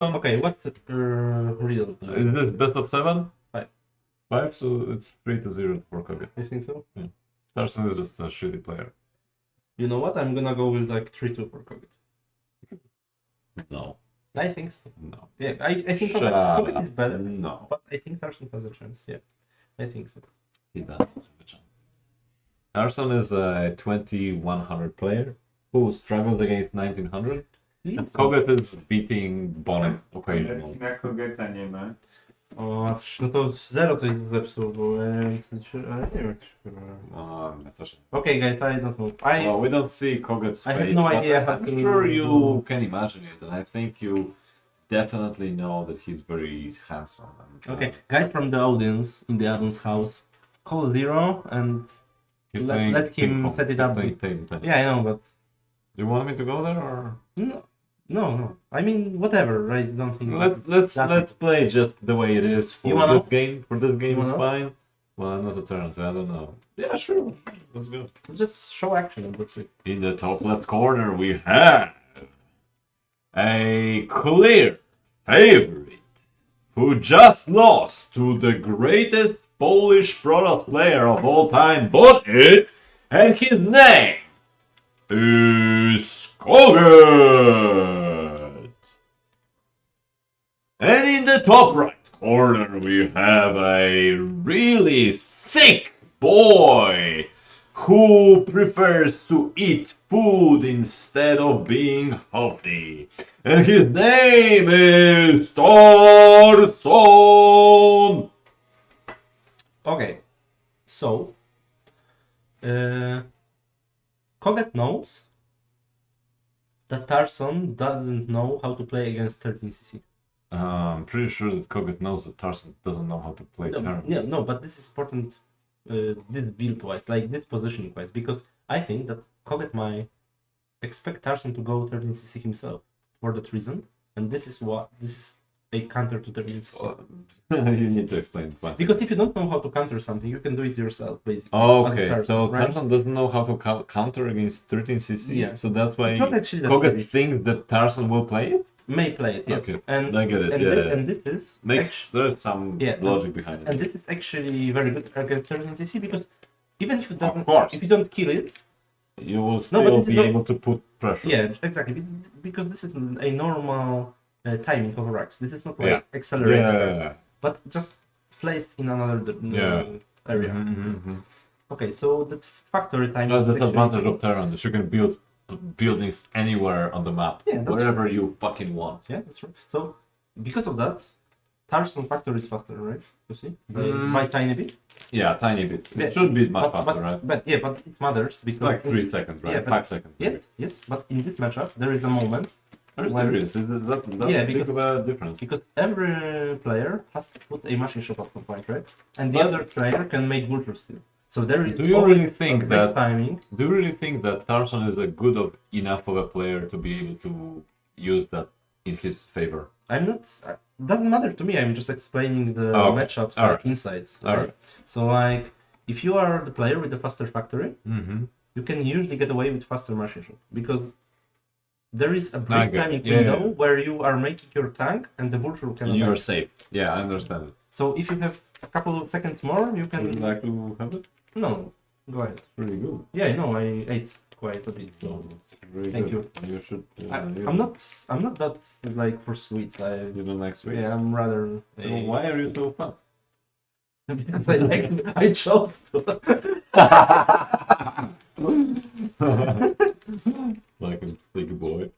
Okay, what result? Is this best of 7? 5. 5, so it's 3-0 for kogeT. I think so. Yeah. Tarson is just a shitty player. You know what? I'm gonna go with like 3-2 for kogeT. No. I think so. No. Yeah, I think Shut kogeT up. is better. No. But I think Tarson has a chance. Yeah, I think so. He doesn't have a chance. Tarson is a 2100 player who struggles against 1900. And kogeT is beating Bonyth occasionally. Na kogeTA nie ma. O, no to Zero coś zepsuł, bo ale nie wiem. Okay, guys, I don't know. Well, we don't see kogeT's face. I have no idea how I'm to sure you can imagine it, and I think you definitely know that he's very handsome. And, Okay, guys from the audience in the Adun's house, call Zero and let him set it up. Yeah, I know, but Do you want me to go there or? No. I mean, whatever. I don't think. Let's play just the way it is for wanna- this game. For this game, it's wanna? fine. Well, not a turn, so I don't know. Yeah, sure. Let's go. Just show action and that's it. In the top left corner, we have a clear favorite who just lost to the greatest Polish product player of all time, Bonyth, and his name is kogeT. And in the top right corner, we have a really thick boy who prefers to eat food instead of being healthy. And his name is Tarson. Okay, so kogeT knows that Tarson doesn't know how to play against 13cc. I'm pretty sure that kogeT knows that Tarson doesn't know how to play turn. No, but this is important. This build wise, like this positioning wise, because I think that kogeT might expect Tarson to go 13cc himself for that reason, and this is a counter to 13cc. You need to explain the point. Because if you don't know how to counter something, you can do it yourself, basically. Okay, Tarson, so right? Tarson doesn't know how to counter against 13cc, Yeah. so that's why It's not actually that kogeT heavy. thinks that Tarson will play it? May play it, yeah. Okay, And I get it, and, yeah. and this is There's some Yeah, logic behind it. and this is actually very good against 13cc because even if it doesn't, course. if you don't kill it, You will but still this is be not- able to put pressure. yeah, exactly, because this is a normal timing of racks. This is not like Yeah. accelerated racks, Yeah. but just placed in another area. Mm-hmm. Okay, so the factory timing. That's is the actually- advantage of Terran, that you can build buildings anywhere on the map, Yeah, that's wherever you fucking want. Yeah, that's true. So because of that, Tarson factory is faster, right? You see, Mm. by tiny bit. Yeah, tiny bit. Yeah. It should be much faster, but, right? But yeah, but it matters because Like 3 seconds, right? Yeah, but- 5 seconds. Yes, but in this matchup there is a moment There's Well, serious. That's yeah, big because- of a difference. because every player has to put a machine shop at some point, right? And the But- other player can make vulture still. So there is. Do you always really a think great that? timing? Do you really think that Tarson is a good enough of a player to be able to use that in his favor? I'm not. Doesn't matter to me. I'm just explaining the Oh, okay. matchups, Alright. like insights. Alright. So like, if you are the player with the faster factory, Mm-hmm. you can usually get away with faster machine shop because there is a I brief get it. timing Yeah, window yeah. where you are making your tank and the vulture can. You're attack. safe. Yeah, I understand it. So if you have a couple of seconds more, you can. Would you like to have it? No, go ahead. Pretty good. Yeah, no, I ate quite a bit. So Very Thank good. You should. I'm not that like for sweets. You don't like sweets. Yeah, I'm rather. So why are you so fat? Because I like to. I chose to. Like a big boy.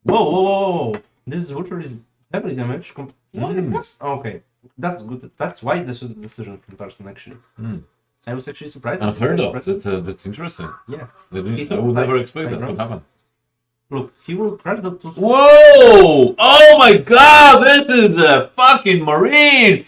Whoa! This vulture is heavily damaged. What? Mm. Okay, that's good. That's wise decision from Tarson actually. Mm. I was actually surprised. Unheard of. Impressive. That's interesting. Yeah. I He took would time- never expect time that to round. happen. Look, he will crash the two. Whoa! Oh my god, this is a fucking marine!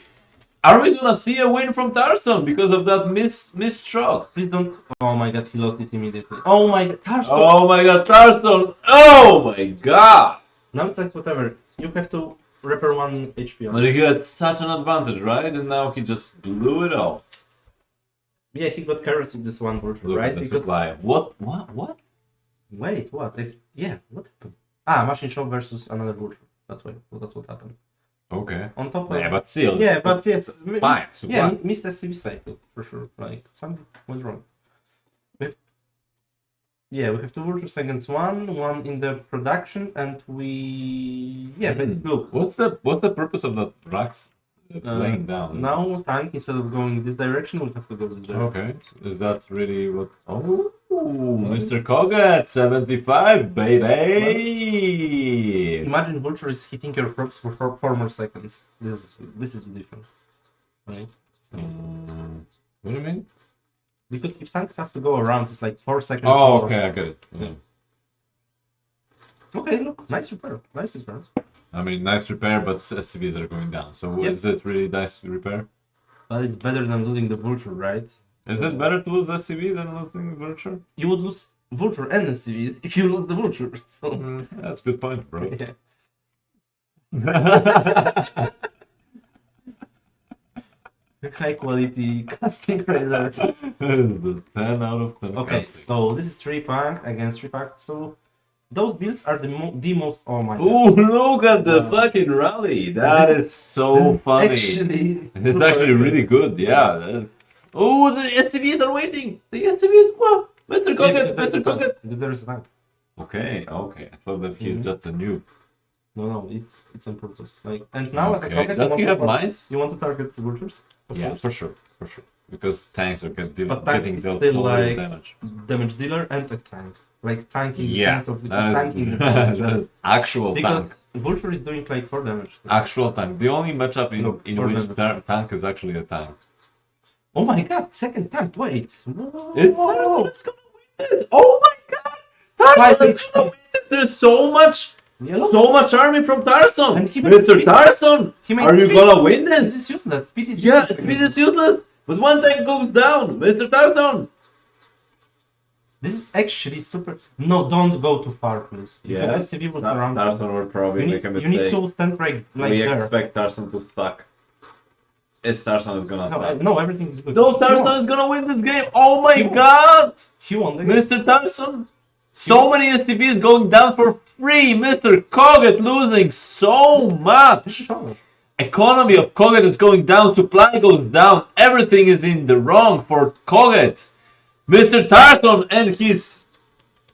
Are we gonna see a win from Tarson because of that missed shot? Please don't. Oh my god, he lost it immediately. Oh my god, Tarson! Oh my god, Tarson! Oh my god! Now it's like whatever. You have to repair 1 HP on. But he had such an advantage, right? And now he just blew it off. Yeah, he got careless with this one vulture, Look right? at the Because supply. What? wait, what? Yeah, what happened? Ah, machine shop versus another vulture. That's what happened. Okay. On top of Yeah, but still. yeah, but yes, Fine. So yeah, what? missed SCV cycle for sure. Like something went wrong. Yeah, we have 2 vultures against one in the production, and we but look. What's the purpose of that racks laying down? Now tank, instead of going this direction, we have to go this direction. Okay. Is that really what? Oh, Mr. kogeT 75, baby. Imagine vulture is hitting your props for 4 more seconds. This is the difference, right? So, What do you mean? because if tank has to go around, it's like 4 seconds. Oh, more. okay, I get it. Yeah. Okay, look, nice repair. I mean, nice repair, but SCVs are going down. So Yep. is it really nice repair? But it's better than losing the vulture, right? Is it better to lose SCV than losing Vulture? You would lose vulture and SCVs if you lose the vulture. So That's a good point, bro. yeah. High quality casting radar. That is the 10 out of 10. Okay, casting. so this is 3-pack against 3-pack. So those builds are the most. Oh my god. Ooh, look at the fucking rally. That is so funny. Actually, It's actually really good, yeah. Oh, the SCVs are waiting. The SCVs, what? Mr. kogeT, Mr. kogeT. Because there is a tank. Okay. I thought that he's just a noob. No, it's on purpose. Like, and now as a kogeT, Does he have lines? You want to target the vultures? Of Yeah, course. for sure. Because tanks are But tank getting is dealt still so little like damage. damage dealer and a tank. Like tank in the Yeah, sense of that tanking is, the damage. that is actual Because tank. vulture is doing like 4 damage. Actual tank. The only matchup in Look, which for tank is actually a tank. Oh my god, second tank, wait. Is Tarson is gonna win this? Oh my god! Tarson is gonna win this! There's so much army from Tarson! And he makes Mr. speed. Tarson! He makes Are you speed. gonna win This this? is useless. Speed is Yeah, useless. speed is useless! But one tank goes down! Mr. Tarson! This is actually super. No, don't go too far, please. Because SCV will surround you. Tarson will probably You make a need, you need mistake. to stand right like We there. expect Tarson to suck. Is Tarson is gonna No, suck. no, everything is good. No, He Tarson won. is gonna win this game! Oh my He won. god! He won the game. Mr. Tarson! So many STVs going down for free! Mr. kogeT losing so much! Economy of kogeT is going down, supply goes down, everything is in the wrong for kogeT! Mr. Tarson and his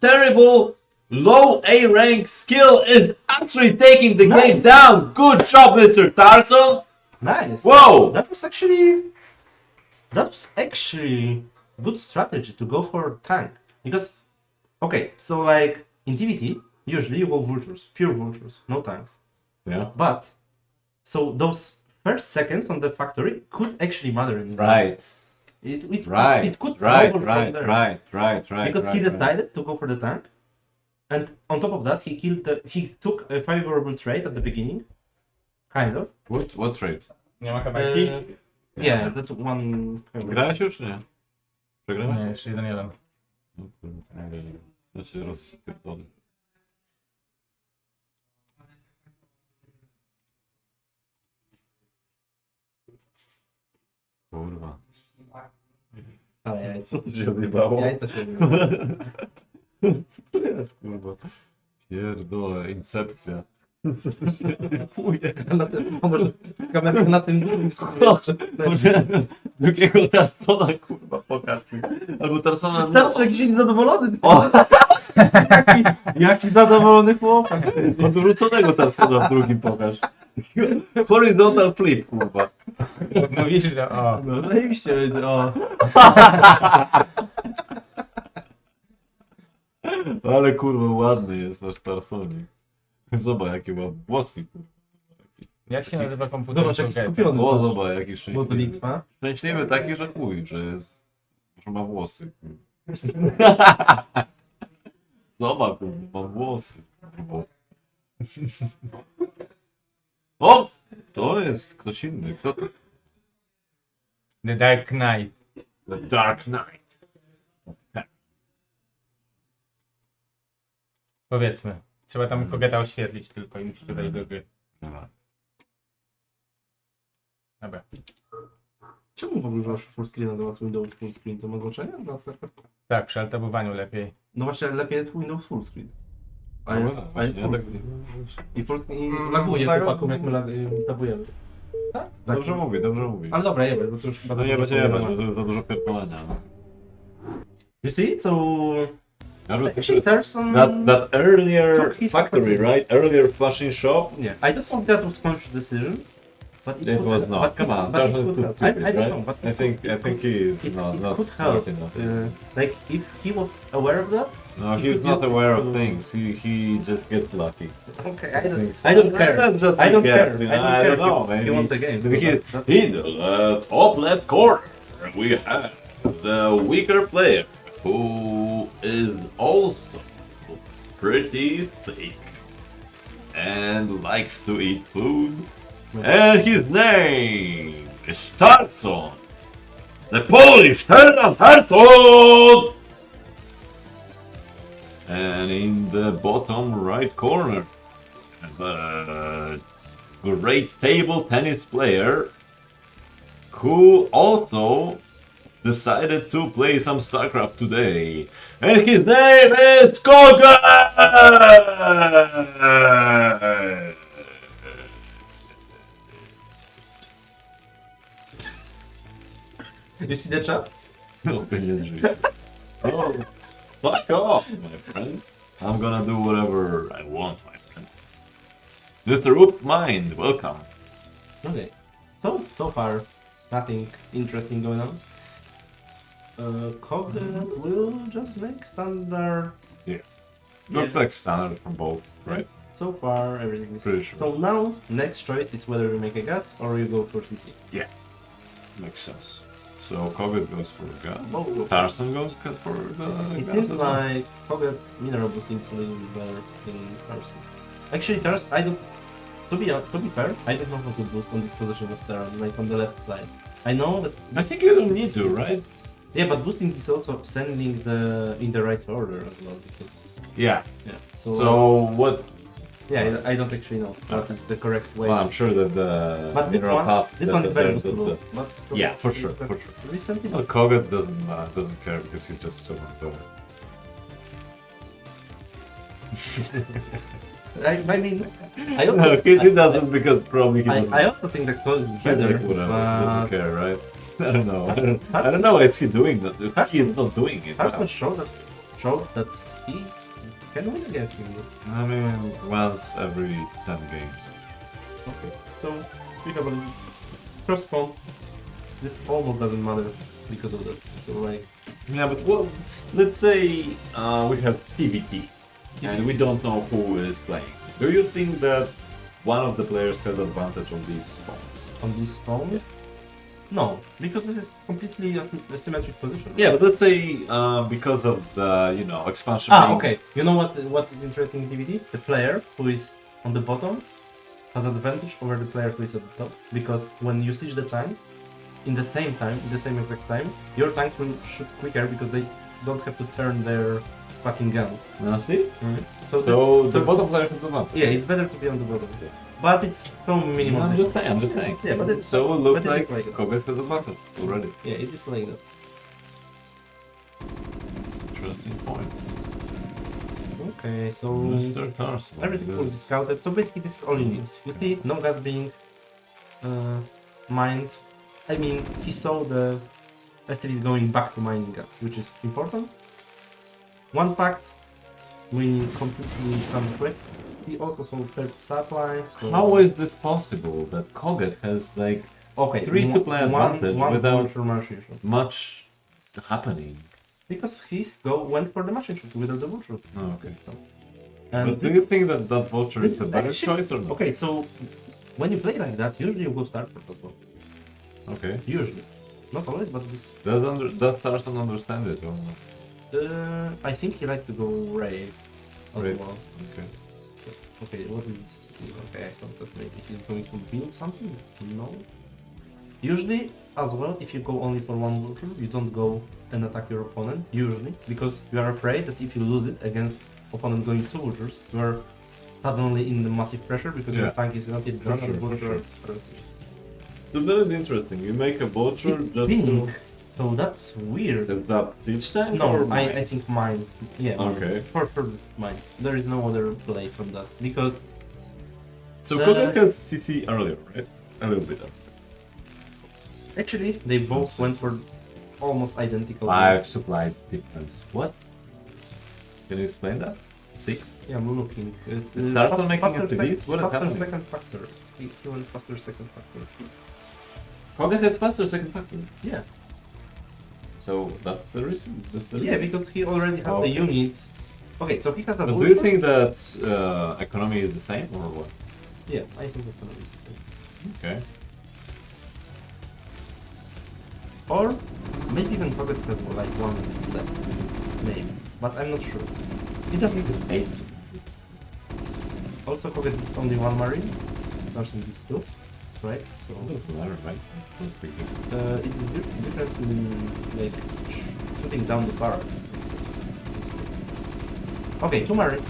terrible low A rank skill is actually taking the game down! Good job, Mr. Tarson! Nice. Whoa! That was actually good strategy to go for tank. Because, okay, so like in TvT, usually you go vultures, pure vultures, no tanks. Yeah. But, so those first seconds on the factory could actually matter in this game. Right. It could Right, snowball from right. Because he decided to go for the tank, and on top of that, he took a favorable trade at the beginning, kind of. What trade? Nie ma kabelki? Yeah, that's one. Grałeś już, nie? Przegrałeś? Nie, jeszcze 1-1. No kurde, ja się rozpierdolę. Kurwa. Ale Co tu się odjebało? jajca się To jest kurwa. Pierdolę, incepcja. Co tu się odjebuje? na tym, a może kamerę na tym drugim Proszę, drugiego Tarsona kurwa pokaż mi. Albo Tarsona... Teraz jakiś zadowolony. O! Jaki zadowolony chłopak. Odwróconego Tarsona w drugim pokaż. Horizontal flip kurwa. Mówisz, że o. No zajebiście będzie, o. Ale kurwa ładny jest nasz Tarsonik. Zobacz jakie ma włoski. Jak się nazywa komputer? Zobacz jaki kogeT? skupiony. O zobacz jaki Bo to szczęśliwy. Litwa. Szczęśliwy taki, że chuj, że jest... że ma włosy. Zobacz kurwa, ma włosy. O! To jest ktoś inny. Kto to? The Dark Knight. The Dark Knight. Powiedzmy. Trzeba tam kogeTA oświetlić tylko i musisz dodać do gry. Dobra. Czemu w ogóle używasz full screena zamiast Windows full screen? To ma znaczenie? Tak, przy altabowaniu lepiej. No właśnie, lepiej jest Windows full screen. I laguje tak. chłopakom, jak my tabujemy. Tak? Dobrze mówię, dobrze mówię. Ale dobra, jebać, bo to już chyba No za nie dużo będzie jebać, powiadomo. bo to za dużo pierdolenia. No. You see? So... Actually, Actually, Tarson... that earlier took his factory, opportunity. right? Earlier flashing shop. Yeah, I don't think that was conscious decision. But It could was help. not. But Come on, but it Tarson is could too help. stupid, I don't right? know, but I think he is it not could smart help. enough. Like, if he was aware of that... No, he he's could not use aware to- of things. He just gets lucky. Okay, think so. I don't care. That's just I don't my care. guess, you I know, don't I care. don't know, He maybe- won the game. Maybe so he's that's in the top left corner. We have the weaker player who is also pretty thick and likes to eat food. And his name is Tarson, the Polish Tarson. And in the bottom right corner, the great table tennis player who also decided to play some StarCraft today. And his name is kogeT! You see the chat? Oh, fuck off, my friend. I'm gonna do whatever I want, my friend. Mr. Mind, welcome. Okay. So far, nothing interesting going on. kogeT will just make standard. Looks like standard from both, right? So far, everything is Pretty sure. So now, next choice is whether you make a gas or you go for CC. Makes sense. So kogeT goes for the gun. Both. Tarson goes for the It gun. seems like kogeT mineral boosting is a little bit better than Tarson. Actually, Tarson, I don't. To be fair, I don't know how to boost on this position as Tarson, like on the left side. I know that. I think you don't need to, right? Yeah, but boosting is also sending the in the right order as well because Yeah. yeah. So what? Yeah, I don't actually know what is the correct way. Well, I'm sure that the But this mineral one, path. this that- one is that- very that- boostable. that- But Yeah, for sure, for that's recently. Well, kogeT doesn't care because he's just so much better. I mean, I No, also, he doesn't because probably he doesn't. I also think that close is He's better. like, whatever, doesn't But care, right? I don't know. I don't know. Is he doing that? He is not doing it. Tarson showed that he can win against him. I mean, once every 10 games. Okay, so we have a cross spawn. This almost doesn't matter because of that. So like, Yeah, but well, let's say we have TvT, and we don't know who is playing. Do you think that one of the players has advantage on these spawns? on this phone, no, because this is completely asymmetric position. Yeah, but let's say because of the expansion. Ah, being- okay. You know what is interesting in TvT? The player who is on the bottom has advantage over the player who is at the top because when you siege the tanks in the same time, in the same exact time, your tanks will shoot quicker because they don't have to turn their fucking guns. See? So, So the- the bottom player has advantage. yeah, it's better to be on the bottom. But it's so minimal. I'm just saying. Yeah, but it's So it looks but it like is like that. kogeT has advantage already. Yeah, it is like that. Interesting point. Okay, so Mr. Tarson. everything was scouted. So basically, this is all you need. You see, no gas being mined. I mean, he saw the STVs going back to mining gas, which is important. One pact, we completely come quick. He also saw third supply. So How is this possible that kogeT has like okay? three to play advantage without machine shot. much happening? Because he went for the machine shot without the vulture. Oh, okay. And But do you think that vulture is a this better actually- choice or not? Okay, so when you play like that, usually you go StarCraft as well. Okay. Usually, not always, but this. Does Tarson understand it or not? I think he likes to go Ray as Ray. well. Okay. Okay, what is this? Okay, I thought that maybe he's going to build something. No. Usually, as well, if you go only for one vulture, you don't go and attack your opponent. Usually, because you are afraid that if you lose it against opponent going two vultures, you are suddenly in the massive pressure because your Yeah. tank is not yet done For and sure, for vulture. So that is interesting. You make a vulture just Think to... So that's weird. Is that siege tank? No, or I mines? think mines. Yeah, mines. Okay. For sure it's mines. There is no other play from that. Because So the- kogeT had CC earlier, right? A little bit. actually they both went for almost identical. 5 supply difference. What? Can you explain that? 6? Yeah, I'm looking. Tarson making FTDs? What is faster happening? second factor. He went faster second factor. kogeT has faster second factor. Yeah. So that's the reason. That's the Yeah, reason. because he already has Okay. the unit. Okay, so he has a But do booster. you think that economy is the same or what? Yeah, I think that's gonna be the same. Okay. Or maybe even kogeT has like one less. Maybe. But I'm not sure. It doesn't do 8. Also kogeT did only one marine. Tarson did 2. Right? So It doesn't matter, right? That's pretty good. it is different in like shooting down the barracks. Okay, 2 marines.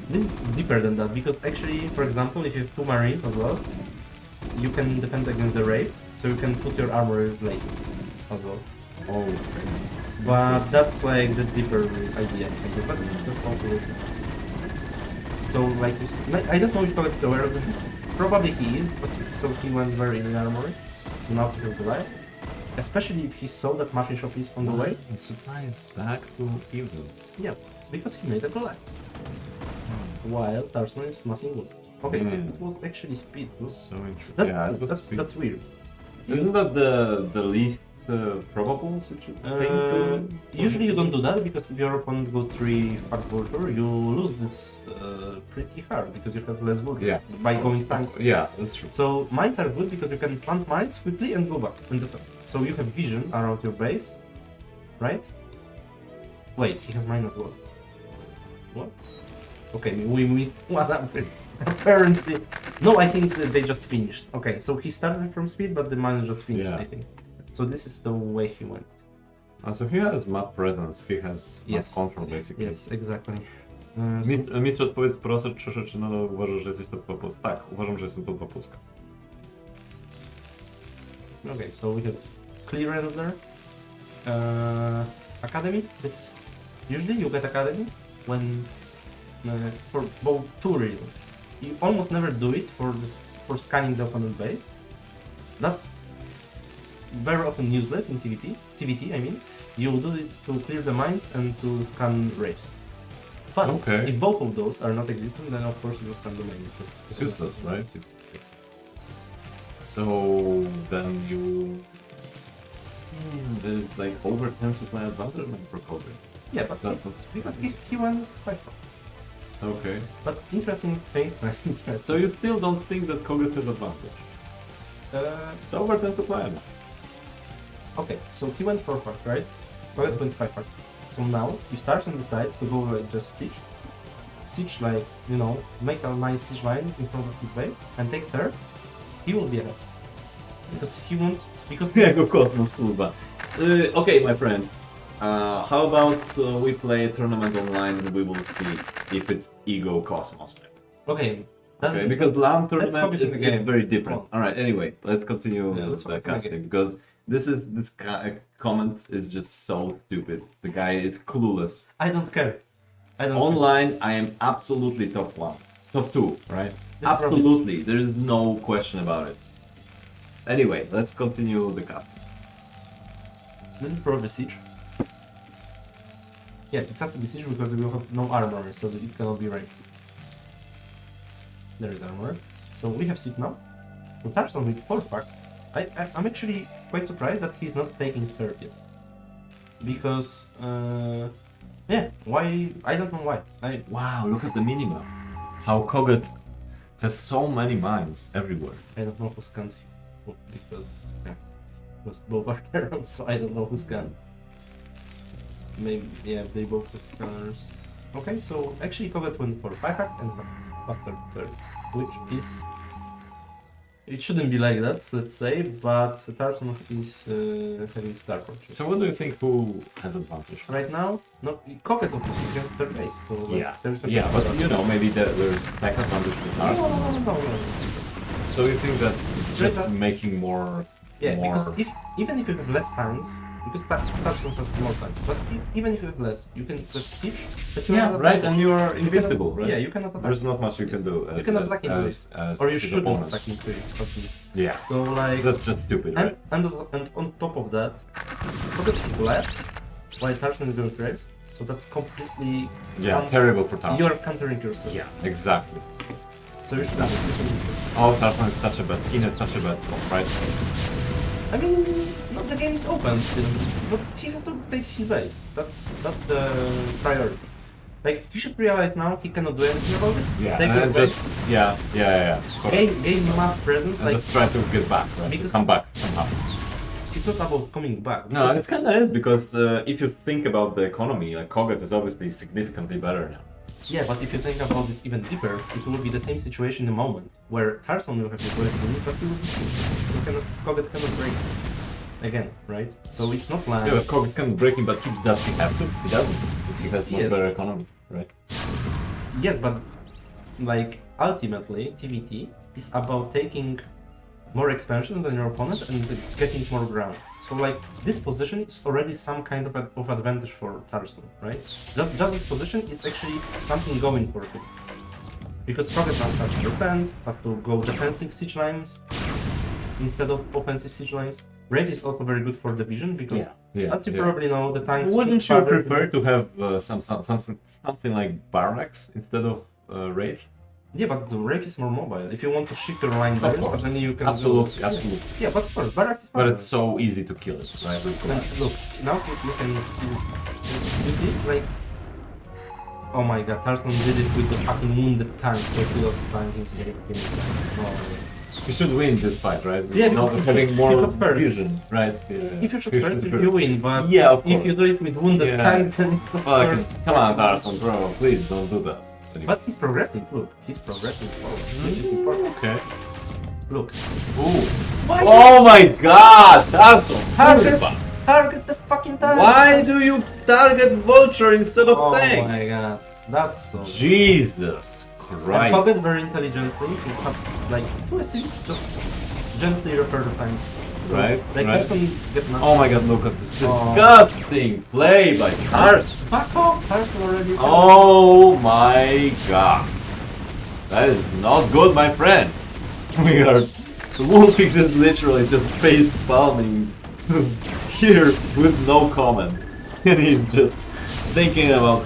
This is deeper than that because actually, for example, if you have 2 marines as well, you can defend against the raid, so you can put your armor blade as well. Oh, okay. But that's like the deeper idea. But that's also so like I don't know if kogeT is aware of this. Probably he is, but so he went very in armor. So now he has the life. Especially if he saw that machine shop is on the way. And supply is back to even. Yeah, because he made a collect. While Tarson is massing wood. Okay, Mm. it was actually speed. It was So interesting. that, Yeah, it was that's weird. Isn't that the least probable thing to... Usually you don't do that because if your opponent go 3 fact vulture, you lose this pretty hard because you have less wood Yeah. by going tanks. Yeah, that's true. So mines are good because you can plant mines quickly and go back and defend. So you have vision around your base, right? Wait, he has mine as well. What? Okay, we missed one upgrade. Apparently. No, I think that they just finished. Okay, so he started from speed, but the mine just finished, Yeah. I think. So this is the way he went. So he has map presence, he has map Yes. control basically. Yes, exactly. Mistrz, odpowiedz proszę, czy nadal uważasz, że jesteś top 2 Polska? Tak, uważam, że jestem top 2 Polska. Okay, so we have clearance there. Academy. This usually you get academy when for both 2 reasons. You almost never do it for scanning the opponent base. That's very often useless in TvT. TvT, I mean. You do it to clear the mines and to scan raids. But Okay. if both of those are not existing, then of course you scan the main. It's useless, right? So then you... there's like over 10 supply advantage for kogeT. Yeah, but That's because he went quite far. Okay. But interesting thing. So you still don't think that kogeT has advantage? It's over 10 supply. Okay, so he went 4 fact, right? kogeT went 5 fact. So now, if Tarson decides to go like just siege like, you know, make a nice siege line in front of his base and take third, he will be ahead. Because he won't, because Yeah, go Cosmos, kurwa. Okay, my friend. How about we play a tournament online and we will see if it's Ego Cosmos. okay, Okay, because LAN tournament focus on the is game. very different. Come on. Alright, anyway, let's continue Yeah, let's with the focus on the casting game. because this comment is just so stupid. The guy is clueless. I don't care. I don't Online, I am absolutely top 1. Top 2, right? This Absolutely, there is no question about it. Anyway, let's continue the cast. care. This is probably siege. Yeah, it has to be siege because we will have no armor, so that it cannot be ranked. There is armor. So we have siege now. So Tarson with 4 fact. I'm actually quite surprised that he's not taking third yet. Because, yeah, why? I don't know why. Wow, look at the minimap. How kogeT has so many mines everywhere. I don't know who scanned who, because, yeah, it was both are Terrans, so I don't know who scanned. Maybe, yeah, they both have scanners. Okay, so actually kogeT went for 5 hack and faster third, which is... It shouldn't be like that, let's say, but Tarson is having StarCraft. So what do you think who has advantage? Right now, no, kogeT obviously has third base, so like, there's a Yeah, but you know, maybe there's tech advantage to No, Tarson. no. So you think that it's Straight just up. making more... Yeah, more... because even if you have less tanks, Because Tarson has more time. But even if you have less, you can just siege, but you Yeah, cannot right, attack. and you are You cannot- invincible, right? Yeah, you cannot attack. There's not much you can do You cannot attack into it. as Or you his shouldn't opponent. attack into it, at least. Yeah, So like, that's just stupid, right? and on top of that, Koget is left, while Tarson is going graves. So that's completely Yeah, terrible for Tarson. You're countering yourself. Yeah, exactly. So you should have Oh, Tarson is such a bad, such a bad spot, right? I mean, no, the game is open still, but he has to take his base. That's the priority. Like, you should realize now he cannot do anything about it. Yeah, Take and his it's base, just, yeah. Of course. gain map presence, And like, just try to get back, right? Because- Come back somehow. it's not about coming back. No, it's kind of is because if you think about the economy, like kogeT is obviously significantly better now. Yeah, but if you think about it even deeper, it will be the same situation in a moment, where Tarson will have the great unit, but he will be sieged. kogeT cannot break again, right? So it's not like... Yeah, but kogeT can break him, but does he have to? He doesn't. If he has much Yes. better economy, right? Yes, but like ultimately, TvT is about taking more expansions than your opponent and getting more ground. So like this position is already some kind of advantage for Tarson, right? Just this position is actually something going for him. Because kogeT now has to defend, has to go defensive siege lines instead of offensive siege lines. Raid is also very good for the vision because, as you probably know, the tank. Wouldn't you prefer to have something like barracks instead of raid? Yeah, but the raid is more mobile. If you want to shift your line there, course. but then you can Absolutely, do... absolutely. Yeah, but of course, barrack is But mobile. it's so easy to kill it, right? With And kogeT. look, now you can you did like, oh my god, Tarson did it with the fucking wounded tank, so he lost time instead of killing tank. Oh, You should win this fight, right? Yeah, Not because having you more got first. vision, right? Yeah. if you shoot You first, should you win, but Yeah, of if you course. do it with wounded Yeah. tank, then it's of Fucking, course... come on, Tarson, bro, please don't do that. But he's progressing, look, he's progressing forward, which is important. Okay. Look. Ooh. Why Oh my god, Tarson! Target, target the fucking tank! Why do you target Vulture instead of Oh tank? my god, that's so... Jesus And Christ. kogeT very intelligently, he has like two assists, just gently refer the time. So, Right, Like right. Tarson get nothing. Oh my god, look at this Oh. disgusting play by Tarson. Back off! Tarson already... Oh my god. That is not good, my friend. We are... The WolFix is literally just face palming here with no comment. And he's just thinking about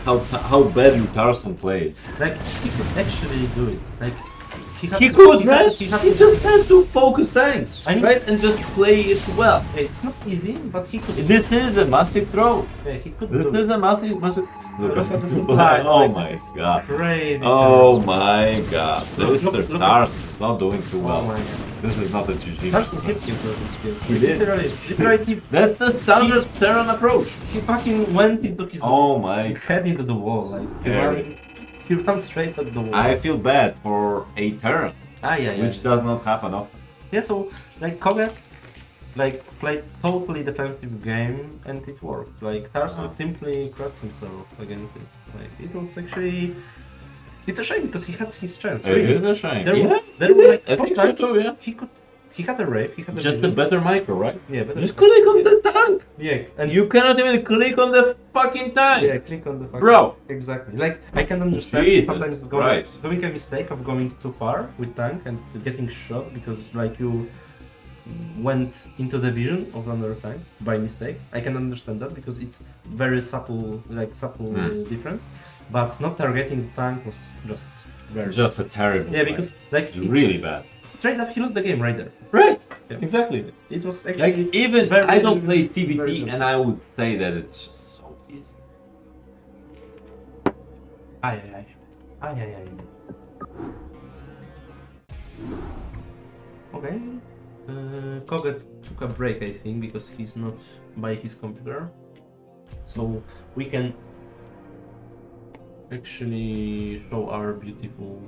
how badly Tarson plays. Like, he could actually do it. Like, He could, right? He had He to- just had to focus tanks, I mean- right? And just play it well. It's not easy, but he could... This is a massive throw. Yeah, he could This do is it. a massive... Look at this. Like, Oh like, my it's god. Crazy. Oh my god. Look, Mr. look at- Tarson is not doing too Oh well. my god. This is not a GG. Tarson hit him for this skill. He did. Literally, That's the standard Terran approach. he fucking went into his Oh my. head into the wall. Like, Yeah. he ran straight at the wall. I feel bad for a Terran, Yeah. which does not happen often. Yeah, so like kogeT like played totally defensive game and it worked. Like Tarson simply crushed himself against it. Like it was actually it's a shame because he had his chance. It Really. is a shame. There were like I think so times too, yeah. he had a rape, he had a Just a vision. better micro, right? Yeah, better. Just click on the tank. Yeah, and You cannot even click on the fucking tank. yeah, click on the fucking... Bro. Exactly. Like I can understand Jesus sometimes Christ. doing a mistake of going too far with tank and getting shot because like you went into the vision of another tank by mistake. I can understand that because it's very subtle difference. But not targeting the tank was just very Just a terrible. yeah, because like It's really bad. straight up he lost the game right there. Right. Yeah. Exactly. It was actually Like even very, I don't play very TvT good. and I would say that it's just so easy. Ay. Okay. kogeT took a break, I think, because he's not by his computer. So we can actually show our beautiful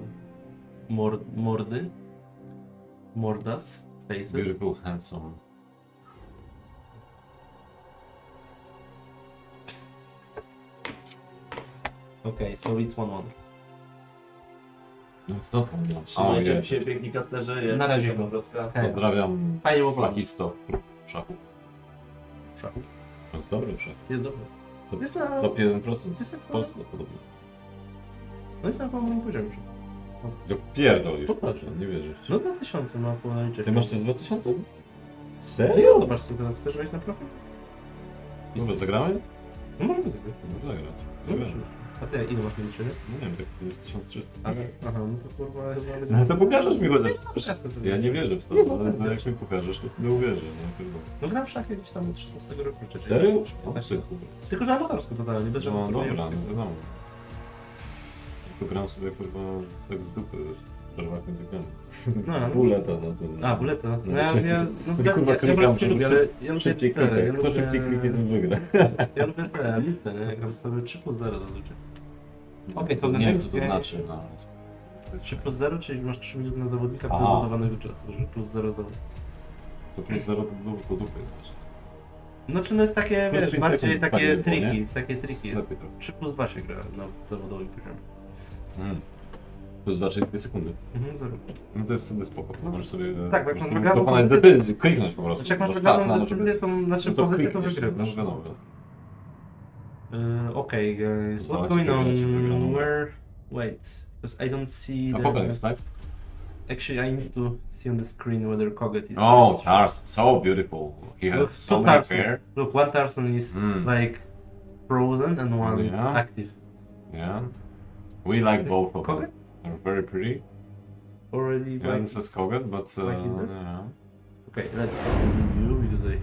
mordas faces. Beautiful, handsome. Okay, so it's 1-1. No stop. Trzymajcie się, piękni kasterze. Na razie. Wrocka. Hej. Pozdrawiam Fajnie było. Plakisto w szachu. Szachu. To jest dobry przed. Jest dobry. Top, Jest na... top 1% Jest na w Polsce podobno. No jest na moim poziomie. Ja pierdolisz. Popatrz. Nie wierzysz. No 2000 ma po naliczeniu. Ty masz te 2000? No Serio? zobacz sobie teraz, chcesz wejść na profil? Dobra, zagramy? No możemy zagrać. No zagrać. No, Zagramy. a ty ile masz naliczenie? No nie wiem, tak to jest 1300. Aha, no to kurwa chyba będzie... No to pokażesz mi chociaż. Jasne, to Ja nie wierzę w to, Nie, no, ale tak. jak mi pokażesz, to wtedy uwierzę. No, chyba. No gram w szachy gdzieś tam od 16 roku. Czy Serio? No, Tak się kurwa. tylko że amatorsko totalnie, bez No żadnych dobra, no turniejów. wiadomo. Tylko gram sobie kurwa tak z dupy, w przerwach między grami. No, Buleta na to. A, buleta. No No, ja kurwa, ja klikam, lubię, żeby ale ja lubię Szybciej te, klikaj. ja Kto lubię- szybciej kliknie, ten wygra. Ja lubię te elite, nie? Jak sobie 3 plus 0 zazwyczaj. Okej, so the Nie wiem next co to game- znaczy. No. 3 plus 0, czyli masz 3 minuty na zawodnika plus Aha. dodawanego czasu, że plus 0 zawód. To plus 0 to dupy. Znaczy no jest takie, No, wiesz, czyli bardziej taką takie paliwo, triki, nie? takie triki. Lepiej to. 3 plus 2 się gra na zawodowym poziomie. Plus 2, czyli 2 sekundy. Mhm, 0. No to jest wtedy spoko. Możesz sobie Tak, jak masz wygraną dokonać pozycję- decyzji, kliknąć po prostu. Znaczy jak masz Masz wygraną tak, decyzję, to znaczy no to pozycję to klikniesz, wygrywasz. no wiadomo. Okay guys, what's Zobaczcie, going on? wygracie wygraną. Where? Wait, because I don't see the... Apokalips, tak? Actually, I need to see on the screen whether kogeT is... Oh, Tarson, so beautiful. He Look, has so two many Tarsons. hair. Look, one Tarson is like frozen and one is Yeah. active. Yeah. We like both of them. kogeT? They're very pretty. Already Yeah, like... this is kogeT, but like is this? yeah. Okay, let's do this view because I...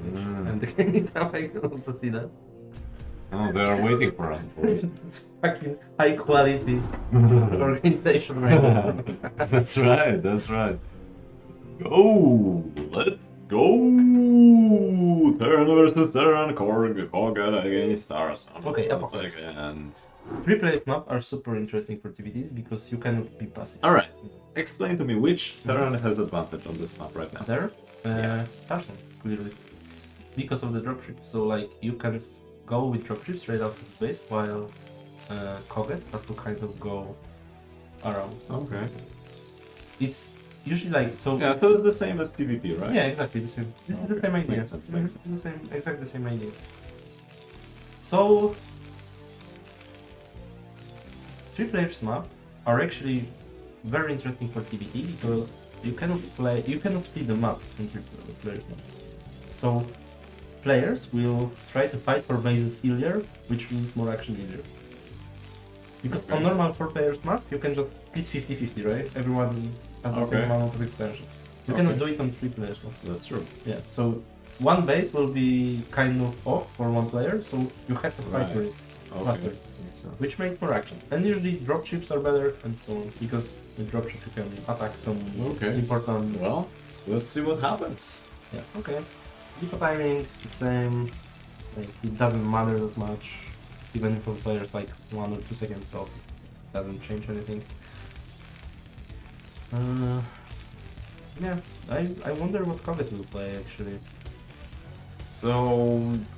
And the game is now I can also see that. Oh, they are waiting for us. boys. It's fucking high quality organization right now. That's right, that's right. Go! Let's go! Terran versus Terran, kogeT against Tarson. Okay, Apocalypse. Again. Free players map are super interesting for TvTs because you cannot be passive. Alright, explain to me which Terran has advantage on this map right now. There, Tarson, clearly. Because of the dropship. So like you can go with dropship straight out of base while kogeT has to kind of go around. Okay. It's usually like so. Yeah, so it's the same as PvP, right? Yeah, exactly the same. This is the same idea. Makes sense, makes It's the same, exactly the same idea. So, 3 players map are actually very interesting for TvT because you cannot split the map in 3 players map. So, players will try to fight for bases earlier, which means more action earlier. Because on Okay. normal 4 players map, you can just split 50-50, right? Everyone has the Okay. same amount of expansions. You Okay. cannot do it on 3 players map. That's true. Yeah, so one base will be kind of off for one player, so you have to fight for Right. it, Okay. faster, Makes sense. which makes more action. And usually dropships are better and so on, because with dropship you can attack some Okay. important... Well, let's see what happens. Yeah, okay. Default timing, the same, like, it doesn't matter that much, even for players like 1 or 2 seconds off, it doesn't change anything. Yeah, I wonder what kogeT will play actually. So,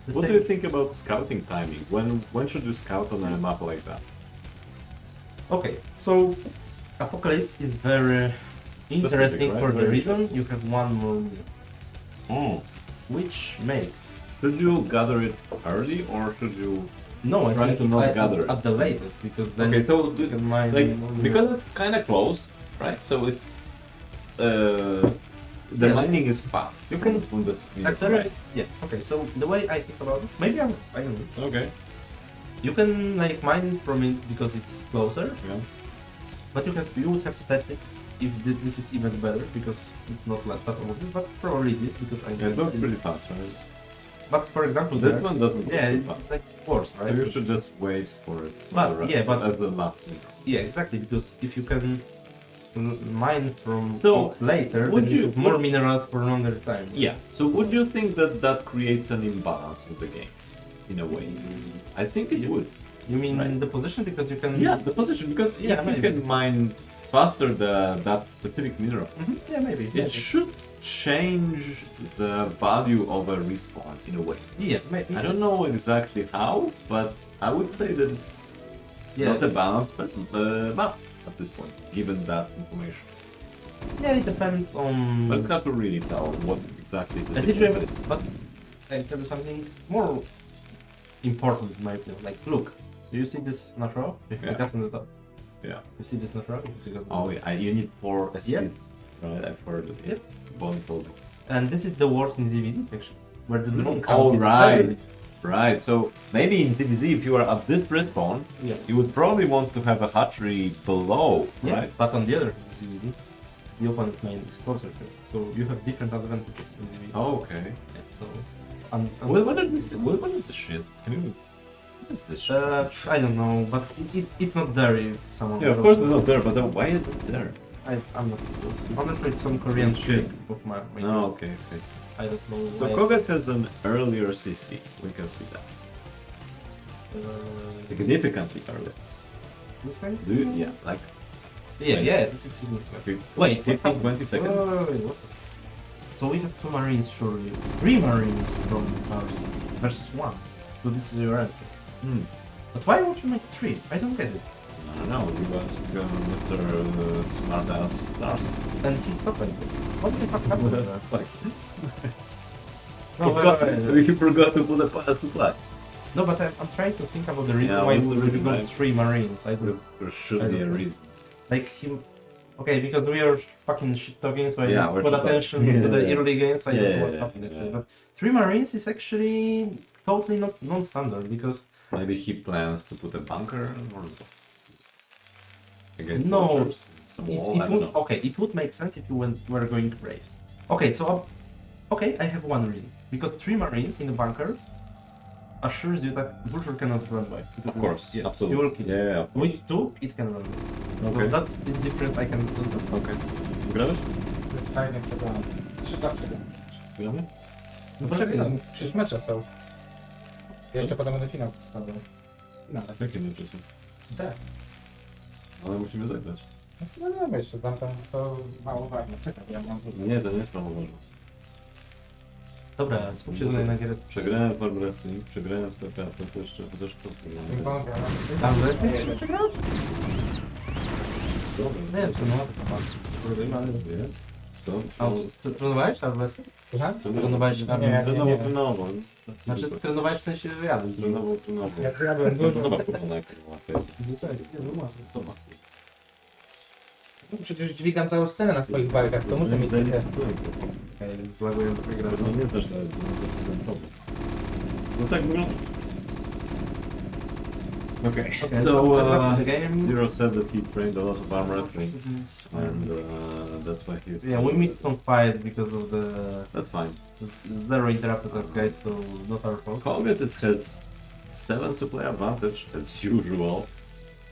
The what do same- you think about scouting timing? When should you scout on a map like that? Okay, so Apocalypse is very interesting right? for the Very reason you have one more move, Oh. which makes Should you gather it early or should you? no, I Try think to not at, gather it. at the latest because then Okay, so you can mine like more moves. because it's kind of close, right? So it's the Yeah. mining is fast. You can on this. accelerate. Yeah. Okay, so the way I think about it, maybe I don't know. Okay. You can like mine from it because it's closer, Yeah. but you would have to test it if this is even better because it's not like that obvious, but probably it is because I Yeah, it looks pretty fast, right? But for example, This there, one doesn't look yeah, too it's fast. like worse, So right? you should just wait for it. But, yeah, but- as the last thing. Yeah, exactly, because if you can mine from So, later, would then you you- have more minerals for longer time. Yeah. So would you think that that creates an imbalance in the game, in a way? I think it would. You mean Right. the position because you can... Yeah, the position because Yeah, if you maybe. can mine faster that specific mineral, Mhm, yeah, maybe. it should change the value of a respawn in a way. Yeah, maybe. I don't know exactly how, but I would say that it's Yeah. not a balanced map at this point, given that information. Yeah, it depends on. But it's hard to really tell what exactly the I think difference is. but I tell you something more important in my opinion. Like, look, do you see this natural? If you Yeah. gas on the top, Yeah. you see this natural? Oh, yeah. You need 4 SPs. Yeah. Right, I've heard of Yep. it. Bonyth told me. And this is the word in ZVZ actually, where the drone Oh, count is right. very- Right, so maybe in TvZ, if you are at this respawn, Yeah. you would probably want to have a hatchery below, Yeah, right? but on the other hand, ZVZ, the opponent main is closer to it, so you have different advantages in ZVZ. Oh, okay. Yeah, so, What is this shit? Can you... What is this shit? I don't know, but it's not there if someone. Yeah, of course it's not there, but then why is it there? I'm not so sure. I'm not sure it's some Korean shit of my. No, okay, okay. I don't know. So why. kogeT has an earlier CC, we can see that. Significantly earlier. Okay. Do you? Yeah, like Yeah, this is significant. fif- Wait, 15, 20 seconds? Wait, what? So we have 2 Marines, surely. 3 Marines from Tarson versus 1. So this is your answer. Hmm. But why would you make 3? I don't get it. I don't know, you ask Mr. Smartass Tarson. And he's suffering. What the fuck happened to that? Like, No, wait. you forgot to put a pass to fly. No, but I'm trying to think about the reason Yeah, why what's the we would reason go why? 3 Marines. I don't. There should I be a don't know. reason. Like him. Okay, because we are fucking shit talking, so I Yeah, don't we're put shit attention talking. to the Yeah. early games. I don't know what Yeah, happened actually. yeah. But 3 Marines is actually totally not non-standard because Maybe he plans to put a bunker or what? Against No, vultures, some it, wall, it I don't would know. okay. It would make sense if you were going Braves. Okay, so okay, I have one reason because 3 Marines in the bunker assures you that vulture cannot run by. Of course, yeah, absolutely. You will kill. Yeah, of course. With 2, it can run by. Okay. So that's the difference I can do. Okay. Grałeś? Fajnie przegrałem. 3-2 przegrałem. Gramy? No Poczekaj, poczekaj, no, przecież mecze są. Jeszcze potem będę finał postawił. No, tak. Jakie mecze są? Tak. Ale musimy zagrać. No nie wiem, jeszcze tam to mało ważne. Czekaj, ja mam... Nie, to nie jest mało ważne. dobra, spójrzcie tutaj na gierę. Przegrałem w Farm Wrestling, przegrałem w StarCraft, to jeszcze chociaż to przegrałem. Tam wreszcie przegrał? Dobra, Nie wiem, co no. Wie? To? A ty trenowałeś Arwesy? Słucham? Co Trenowałeś Nie, Arwesy? nie. Trenował. Znaczy trenowałeś w sensie wyjadu. Trenował. Ja byłem dużo. Zobacz, kurwa, najpierw łapie. Co ma? No, przecież dźwigam całą scenę na swoich walkach, to muszę mieć ten test. Okej, zlaguję do tej gry. No nie znasz nawet, no tak wygląda. Okay, Okay, so the game. Zero said that he trained a lot of arm wrestling, and that's why he's... Yeah, we missed some fight because of the That's fine. zero interrupted us guys, so not our fault. kogeT has 7 supply advantage as usual.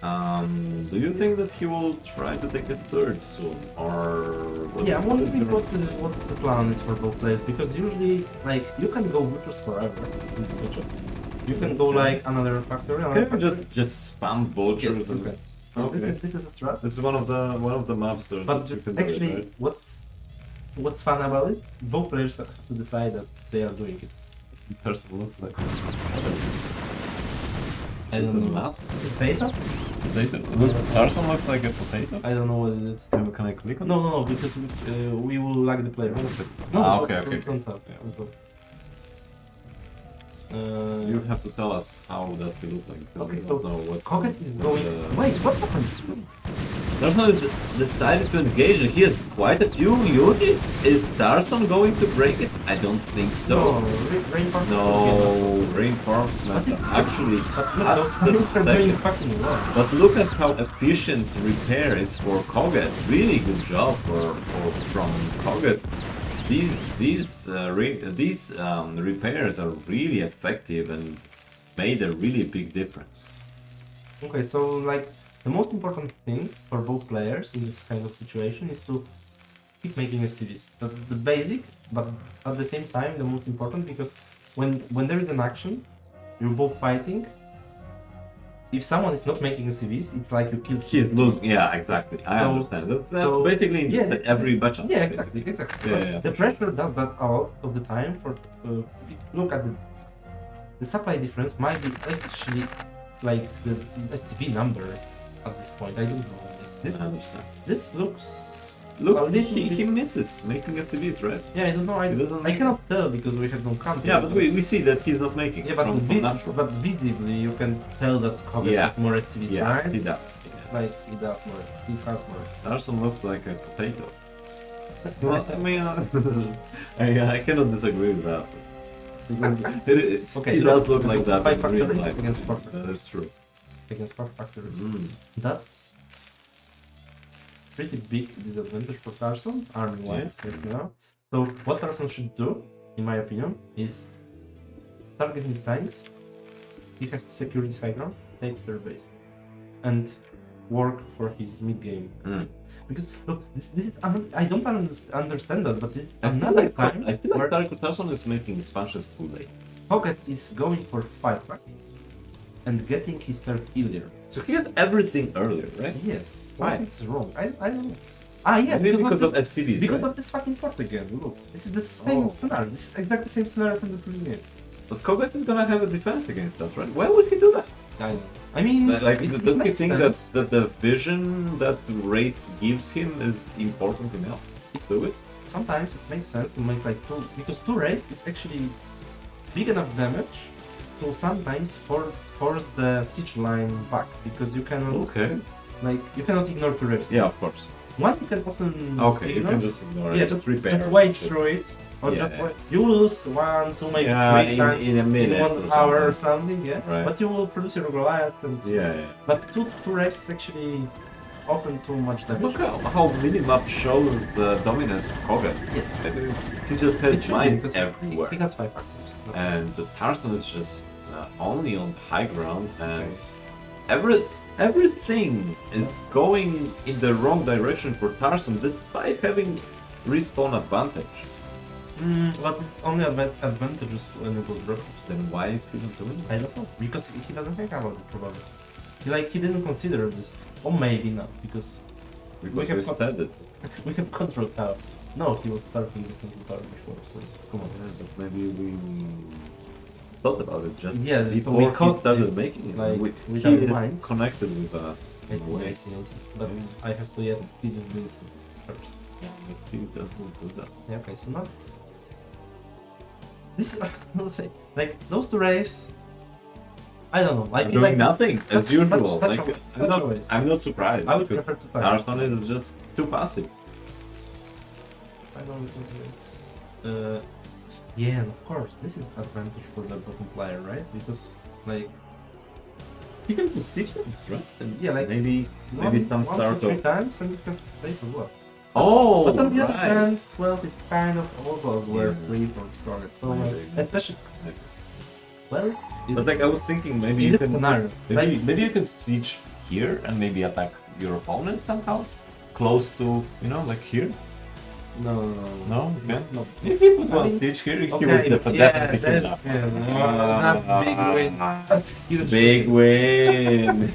Do you think that he will try to take a third soon, or... Yeah, I'm what is wondering your- what the plan is for both players because usually, like, you can go Vultures forever in this matchup. You can go like another factory, another Can you factory. just spam vultures? Yes, and... okay. Okay. This is a strat. This is one of the maps that But you can do, actually, right? what's fun about it? Both players have to decide that they are doing it. Tarson looks like... I don't know. Not? Potato? Potato? Tarson looks like a potato? I don't know what it is. Can I click on No, because we will lag the player. No, Ah, so okay, okay. Don't tap. Yeah. Don't tap. You have to tell us how does he look like. Because Okay, we so don't know what... kogeT is going. Wait, what happened? Tarson is decided to engage and he has quite a few units. Is Tarson going to break it? I don't think so. Rainforest. No, reinforcement. Actually, But look, things are doing second. fucking well. But look at how efficient repair is for kogeT. Really good job from kogeT. These repairs are really effective and made a really big difference. Okay, so like the most important thing for both players in this kind of situation is to keep making a series. The basic, but at the same time the most important because when there is an action, you're both fighting. If someone is not making a series, it's like you killed. He's losing. Yeah, exactly. I So- understand. That's so- basically in yeah, every matchup. Yeah, exactly. Yeah, But yeah, the for pressure does that a lot of the time. For look at the supply difference might be actually like the STP number at this point. I don't know. I understand. This looks Look, a little he bit. misses making a TvT, right? Yeah, I don't know. He doesn't I make cannot tell because we have no country. Yeah, but we see that he's not making Yeah, but, from natural. but visibly you can tell that kogeT Yeah. has more SCVs, Yeah, right? he does. Yeah. Like he does more. He has more SCVs. Tarson looks like a potato. Well, I mean, I cannot disagree with that. Okay, He does look like that Five in real factory life. against four That is true. against four factory. Mm. That's pretty big disadvantage for Tarson, army-wise, right now. So what Tarson should do, in my opinion, is start getting tanks. He has to secure this high ground, take their base, and work for his mid game. Mm. Because look, this is I don't understand that, but this is I feel another like, time I feel where like Tarson is making expansions too late. kogeT is going for 5 pack and getting his third earlier. So he has everything earlier, right? Yes, Why? something's wrong. I don't know. Ah, yeah, Maybe because the- of SCVs, Because right? of this fucking port again. Look, this is the same Oh. scenario. This is exactly the same scenario from the previous game. But kogeT is gonna have a defense against that, right? Why would he do that? Guys, I mean, Like, it does he makes think sense. that the vision that Wraith gives him is important enough to do it? Sometimes it makes sense to make like two, because 2 raids is actually big enough damage to sometimes force the siege line back, because you cannot Okay. like you cannot ignore 2 raids. Yeah, of course. One you can often Okay, you ignore. can just ignore it. yeah, just repair. just wait through it, or Yeah, just yeah. wait. You will lose 1, 2, maybe Yeah, 3 times in a minute. in 1 hour or something, yeah. Right. But you will produce your Goliath, and Yeah, yeah. but two raids is actually often too much damage. Look how minimap shows the dominance of kogeT. Yes. He just has It should be, mines because everywhere. He has 5 factors. And the Tarson is just only on high ground, and everything is going in the wrong direction for Tarson despite having respawn advantage. But it's only advantages when you go drop. Then why is he not doing it? I don't know, because he doesn't think about it probably. He didn't consider this. Or maybe not, because Because have we said it. we have control tower. No, he was starting the control tower before, so come on. Yeah, but maybe we thought about it just Yeah, before we he caught started it, making it. like, we, with he our minds. connected with us I in a way. see. But I have to yet didn't do it first. Yeah, but he doesn't do that. Yeah, okay, so not this let's say like those 2 rays. I don't know. I feel Doing like nothing as usual. Like, such a waste. I'm not surprised. I would because prefer to try. Tarson is just too passive. I don't yeah, and of course, this is advantage for the bottom player, right? Because like He can put 6 times, right? yeah, like Maybe some one sort to 3 of. times and you can space as well. Oh, But on the other right. hand, 12 is kind of also were Yeah. free for target. So Maybe. especially well, But like I was thinking, maybe in you this can. scenario, Maybe you can siege here and maybe attack your opponent somehow, close to like here. no, No, okay. no. If he put I one mean, siege here, he Okay, would definitely kill that's, that. that's big win. That's huge. Big win.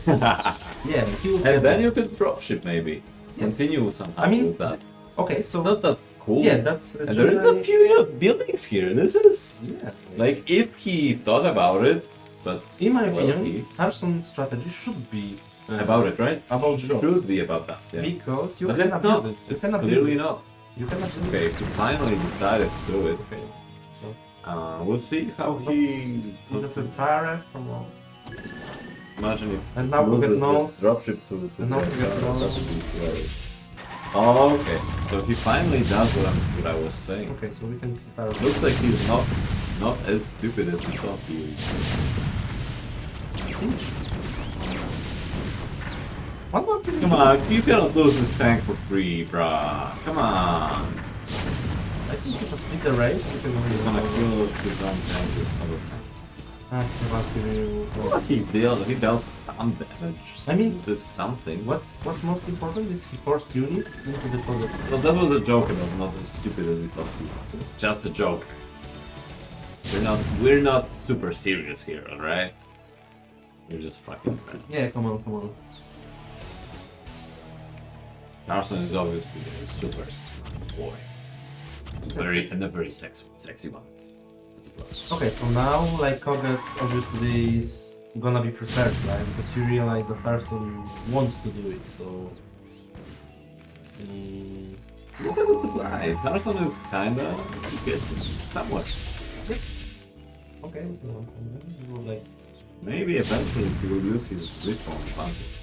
Yeah, he will And get then that. you could dropship maybe. Yes. Continue somehow I mean, with that. Okay, so Not that cool. yeah, that's And there is a period buildings here. This is yeah. like if he thought about it, but In my well, opinion, he- Tarson's strategy should be about it, right? about drop. Should be about that. Yeah. Because you But can it's not. abuse it. You It's can abuse clearly it. not. You can abuse Okay, it. he finally decided to do it. Okay. So We'll see how he. he's a pirate from all. Imagine if And now we loses get no. the dropship to And now we get no. that would be scary. Oh, okay. So he finally does what I was saying. Okay, so we can keep our. Looks like he's not as stupid as he thought he was. One more thing. Come on, you cannot lose this tank for free, bruh. Come on. I think if I split the race, you can He's gonna really. kill his own tank with other tank. He must be really. What he dealt some damage. I mean, there's something. What's most important is he forced units into the target. Well, that was a joke, and was not as stupid as we thought. It was just a joke. We're not super serious here, alright? We're just fucking friends. Yeah, come on. Tarson is obviously a super smart boy. And a very sexy one. Okay, so now like kogeT obviously is gonna be prepared, right? Because you realize that Tarson wants to do it, so look at the supply. Tarson is kinda getting somewhat. Okay, like Maybe eventually he will use his respawn advantage.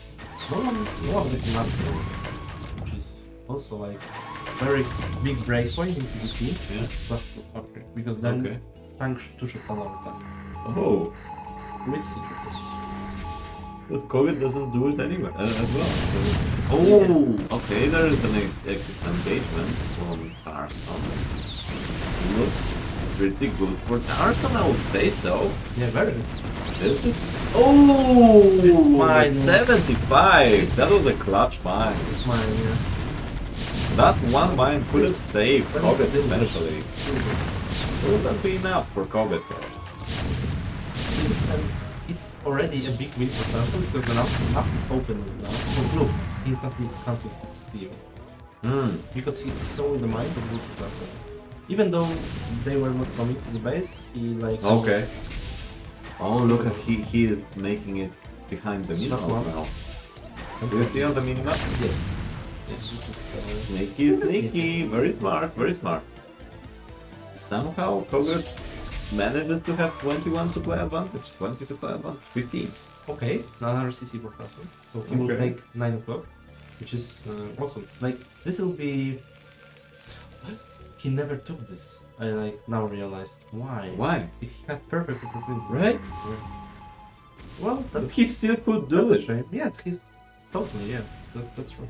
no one getting up, which is also like very big breakpoint in TvT. Yeah. Plus okay, because then Okay. tank two shot all over time. Oh, Which situation? but kogeT doesn't do it anyway as well. Oh, okay. There is an active engagement from Tarson. Looks pretty good for Tarson, I would say so. Yeah, very good. This is oh, Mine. 75. That was a clutch mine. It's mine, yeah. That one mine could have saved kogeT eventually. Would that be enough for kogeT? It's already a big win for Tarson because the map is open now. So blue instantly cancelled his CEO. Because he saw in the mind of blue is after. Even though they were not coming to the base, he like Okay. Oh, look at he is making it behind the minimap one. now. Do you see on the minimap? Yeah. Yes, this is Sneaky, very smart, very smart. Somehow kogeT manages to have 21 supply advantage, 20 supply advantage, 15. okay. Another CC for Tarson. So he will Okay. take 9 o'clock, which is awesome. Like this will be. He never took this. I like now realized why. Why? He had perfect opportunity. Right? Yeah. Well, But that's he still could do that's a it. shame. Yeah, he totally. Yeah, that's true.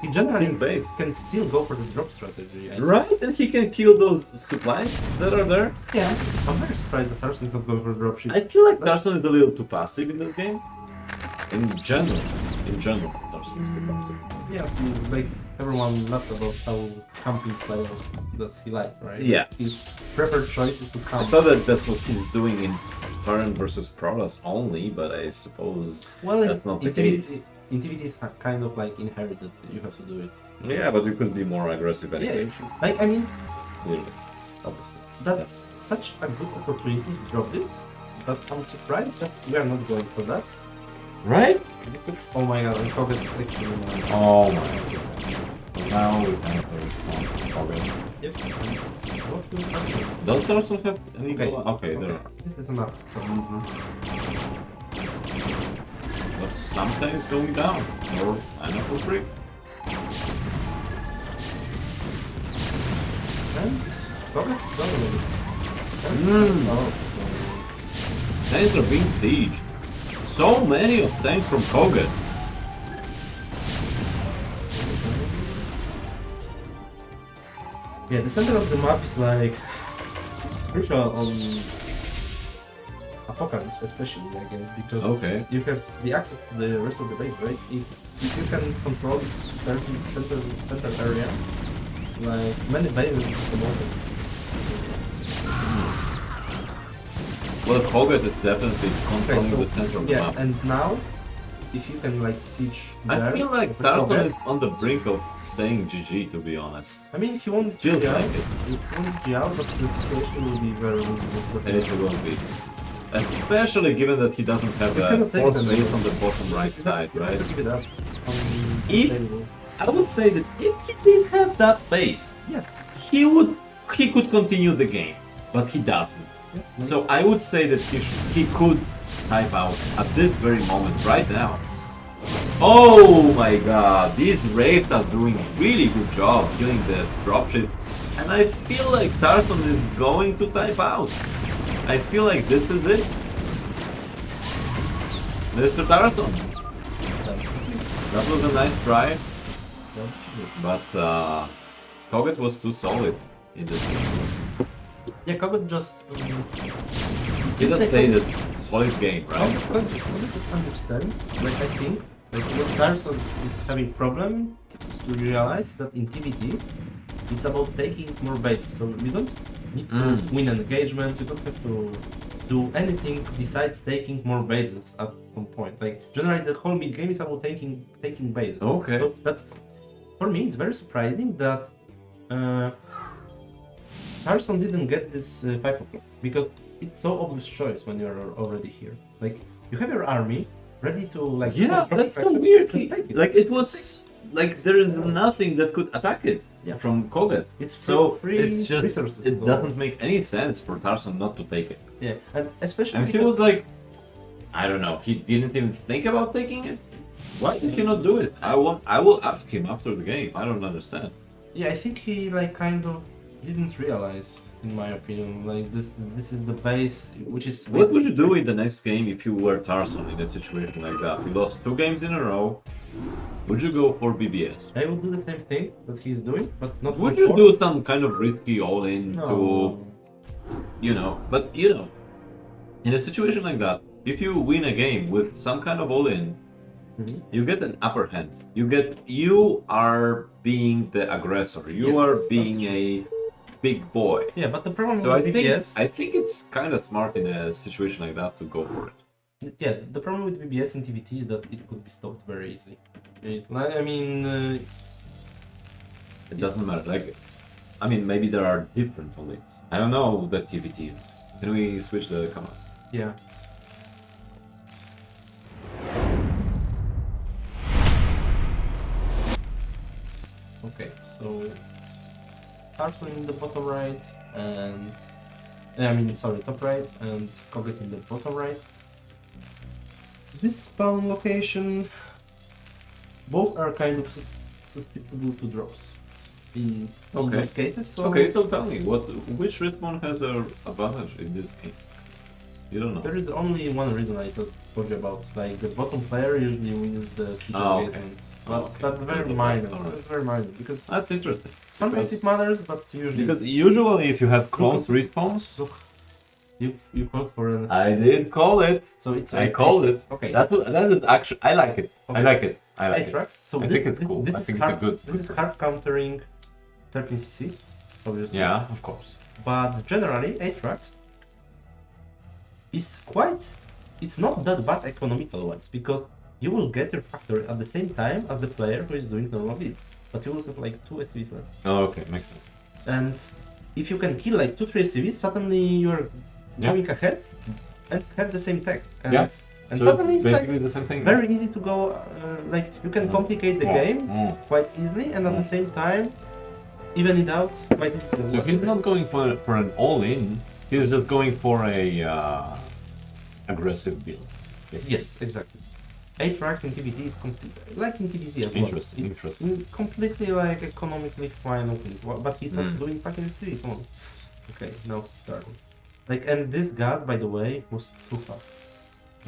He generally In base. can still go for the drop strategy. Right? And he can kill those supplies that are there. Yeah, I'm very surprised that Tarson is not going for drop ship. I feel like Tarson is a little too passive in this game. In general, Tarson is too passive. Yeah, like everyone laughs about how camping style does he like, right? Yeah. His preferred choice is to I camp. thought that that's what he's doing in Turn versus Protoss only, but I suppose Well, that's not the in case. TvT, in TvT is kind of like inherited. You have to do it. Yeah, but you could be more aggressive Yeah, anyway. you should. Like I mean, Clearly, obviously. that's such a good opportunity to drop this. But I'm surprised that we are not going for that. Right? Oh my god, I forgot actually. Oh my god. Now we have a response. Okay. Yep. What will happen? Does Tarson have any Okay. Okay, there are. This is enough. But sometimes going down. Or I'm not for free. And forgot probably. Oh. Tanks are being sieged. So many of tanks from kogeT. Yeah, the center of the map is like crucial on Apocalypse, especially I guess, because Okay. you have the access to the rest of the base, right? If you can control this certain center area, like many bases at the moment. Well, kogeT is definitely controlling Okay, the center of the yeah, map. and now if you can like siege I there, feel like as a Tarson kogeT, is on the brink of saying GG, to be honest. I mean, he won't Feels GL, like it. he won't GL, but the situation will be very And it will be. Especially given that he doesn't have You a cannot take force them. base on the bottom right side, right? Give it up. If- I would say that if he did have that base, Yes. he could continue the game, but he doesn't. Yeah. So I would say that he could type out at this very moment, right now. Oh my god, these Wraiths are doing really good job killing the dropships, and I feel like Tarson is going to type out. I feel like this is it. Mr. Tarson. That was a nice try, but kogeT was too solid in this game. Yeah, kogeT just Didn't play the solid game, right? kogeT just understands. Like I think, like what Tarson is having problem is to realize that in TvT it's about taking more bases. So you don't need to win an engagement. You don't have to do anything besides taking more bases at some point. Like generally, the whole mid game is about taking bases. Okay. So that's for me. It's very surprising that Tarson didn't get this 5 o'clock because it's so obvious choice when you're already here. Like you have your army ready to like. Yeah, drop that's so action, weird. just take it. Like it was like there is nothing that could attack it from kogeT. It's So free it's just resources. it so- doesn't make any sense for Tarson not to take it. Yeah, and especially And he because- was like, I don't know, he didn't even think about taking it. Why did he not do it? I will ask him after the game. I don't understand. Yeah, I think he like kind of didn't realize, in my opinion, like this is the base, which is. What would you do in the next game if you were Tarson in a situation like that? You lost 2 games in a row. Would you go for BBS? I will do the same thing that he's doing, but not. Would go you for- do some kind of risky all-in No. to, you know? But you know, in a situation like that, if you win a game with some kind of all-in, Mhm. you get an upper hand. You are being the aggressor. You Yeah, are that's being a big boy. Yeah, but the problem So I with think BBS. it's kind of smart in a situation like that to go for it. Yeah, the problem with BBS in TvT is that it could be stopped very easily. I mean, It doesn't matter. Like, I mean, maybe there are different all-ins. I don't know the TvT. Can we switch the command? yeah. Okay, so Tarson in the bottom right, and I mean, sorry, top right, and kogeT in the bottom right. This spawn location, both are kind of susceptible to drops in Okay. those cases. So Okay, so tell me, which respawn has an advantage in this game? You don't know. there is only one reason I told you about. Like the bottom player usually wins the secret Oh, okay. engagements, but Okay. that's very Okay, minor. alright. That's very minor because That's interesting. sometimes it matters, but usually Because usually if you have close Look. respawns, look, you call for an. I did call it. So it's I called it. Okay. That is actually I like it. I Okay. like it. I like it. tracks. So I this, think it's this- cool. This I is think hard, it's a good. This is hard countering 13cc, obviously. Yeah, of course. But generally, Atrax is quite. It's not that bad economical wise because you will get your factory at the same time as the player who is doing normal build, but you will have like 2 SCVs less. Oh, okay, makes sense. And if you can kill like 2-3 SCVs, suddenly you're Yeah. going ahead and have the same tech. And, Yeah. and So suddenly it's it's like basically the same thing. very easy to go. Like you can complicate the game Mm. quite easily, and at the same time even it out quite easily. So he's not going for an all-in. He's just going for a aggressive build. basically. Yes, exactly. 8 racks in TvT is like in TvZ as well. Interesting, It's interesting. completely like economically fine opening, but he's not Mm. doing fucking C. Come on. Okay, now it's starting. Like, and this gas, by the way, was too fast.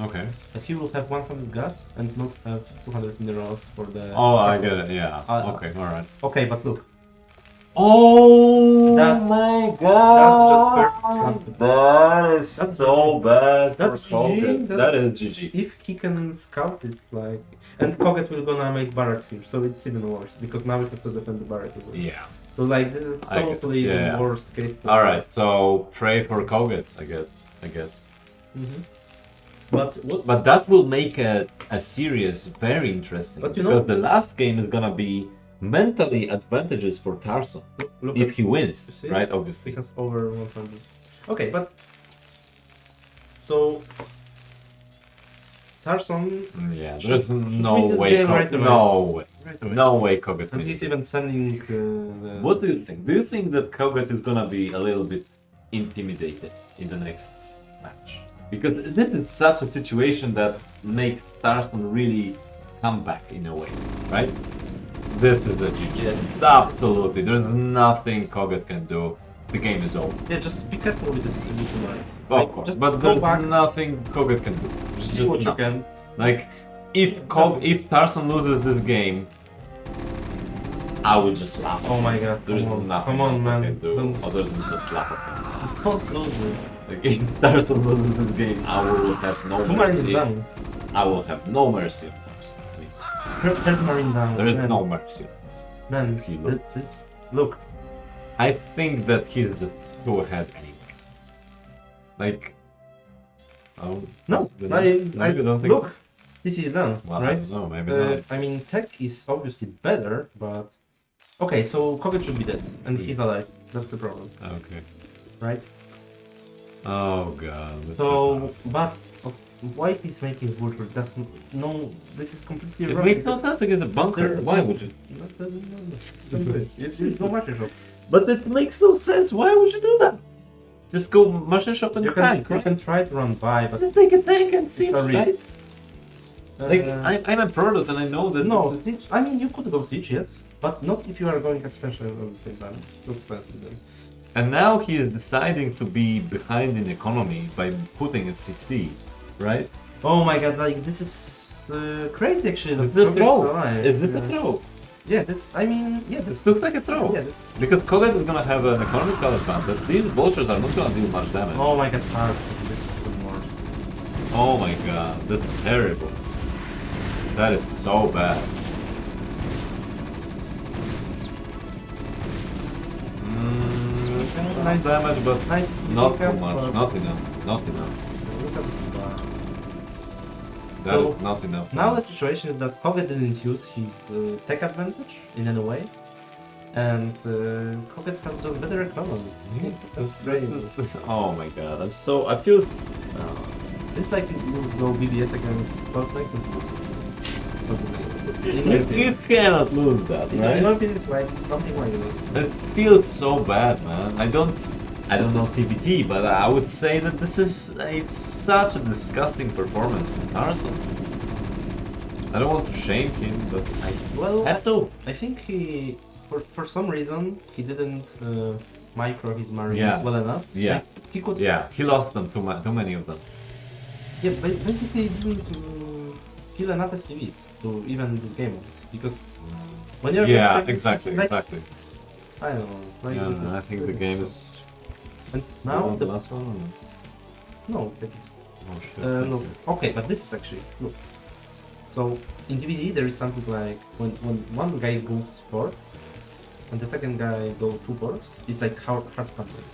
Okay. Like, he will have 100 gas and not have 200 minerals for the. Oh, I get it. Yeah. Okay. All right. Okay, but look, Oh That's- my that's just god! perfect. That is That's so bad. That's for GG, kogeT. that's- That is GG. if he can scout it, like, and kogeT will gonna make barracks here, so it's even worse because now we have to defend the barrack as well. Yeah. So like, this is I get- totally yeah. the worst case. All right. So pray for kogeT, I guess. Mhm. But what's But that will make a series very interesting. But you know- because the last game is gonna be mentally advantages for Tarson look if at- he wins, you see? right? He Obviously. has over 100. Okay, but so Tarson Yeah. Should- There's should no win this way. game right away. No way. right away. No way kogeT And wins he's it. even sending. What do you think? Do you think that kogeT is gonna be a little bit intimidated in the next match? Because this is such a situation that makes Tarson really come back in a way, right? This is a GG. Absolutely. There's nothing kogeT can do. The game is over. Yeah, just be careful with this tonight. Of course. Just But go there's back, nothing kogeT can do. There's do just what you nothing. can. Like, if Tarson loses this game, I would just laugh. Oh my god, There's come on, nothing come on, else man. I can do Don't, other than just laugh at him. don't lose this. Like, if Tarson loses this game, I will have no Two marines mercy. down. I will have no mercy on Tarson. Please. Third marine down. There is man. no mercy. Man, He looked. look. I think that he's just too ahead anyway. Like, oh No, you I don't think look. This is done, Well, right? no, maybe not. I mean, tech is obviously better, but okay. So kogeT should be dead, and he's alive. That's the problem, Okay. right? Oh god. this So, is- but why he's making vulture? That's no. This is completely It wrong. makes no sense against the bunker. There- Why would you? Don't do it. It's no machine shop. But it makes no sense. Why would you do that? Just go machine shop and You tank, can, you right? can try to run by, but Just take a tank and see, Sorry. right? Like, uh, I'm a product and I know that... no. Siege, I mean, you could go siege, yes, but not if you are going expansion at the same time. Too expensive then. And now he is deciding to be behind in economy by putting a CC, right? Oh my god! Like this is crazy actually. Is that this a Koget throw? alive. Is this Yeah. a throw? Yeah, this. I mean, yeah, This this. looks like a throw. Yeah, this. Because kogeT is gonna have an economical advantage. These vultures are not gonna deal much damage. Oh my god, Tarson. This is even worse. Oh my god, this is terrible. That is so bad. Nice damage, but Nice not too pickup, much. but- Not enough. Not enough. Look at this bar. That So, is not enough. Now the situation is that Koget didn't use his tech advantage in any way, and Koget has just better economy. That's great. Oh my god, I'm so. I feel. It's like you go BBS against WolFix and You cannot lose that, In right? my opinion, it's like something like this. It feels so bad, man. I don't know TvT, but I would say that this is such a disgusting performance from Tarson. I don't want to shame him, but I Well, have to. I think he, for some reason, he didn't micro his marines Yeah. well enough. Yeah. Like, he could. Yeah, he lost them too many of them. Yeah, basically he didn't kill enough STVs to even this game because when you're Yeah, like, exactly, like, exactly. I don't know. Like, Yeah, I think the game is. And Now now the last one. Or... no. Take it. Oh shit. No. Okay, but this is actually look. So in TvT there is something like when one guy goes port and the second guy goes two ports, it's like hard country.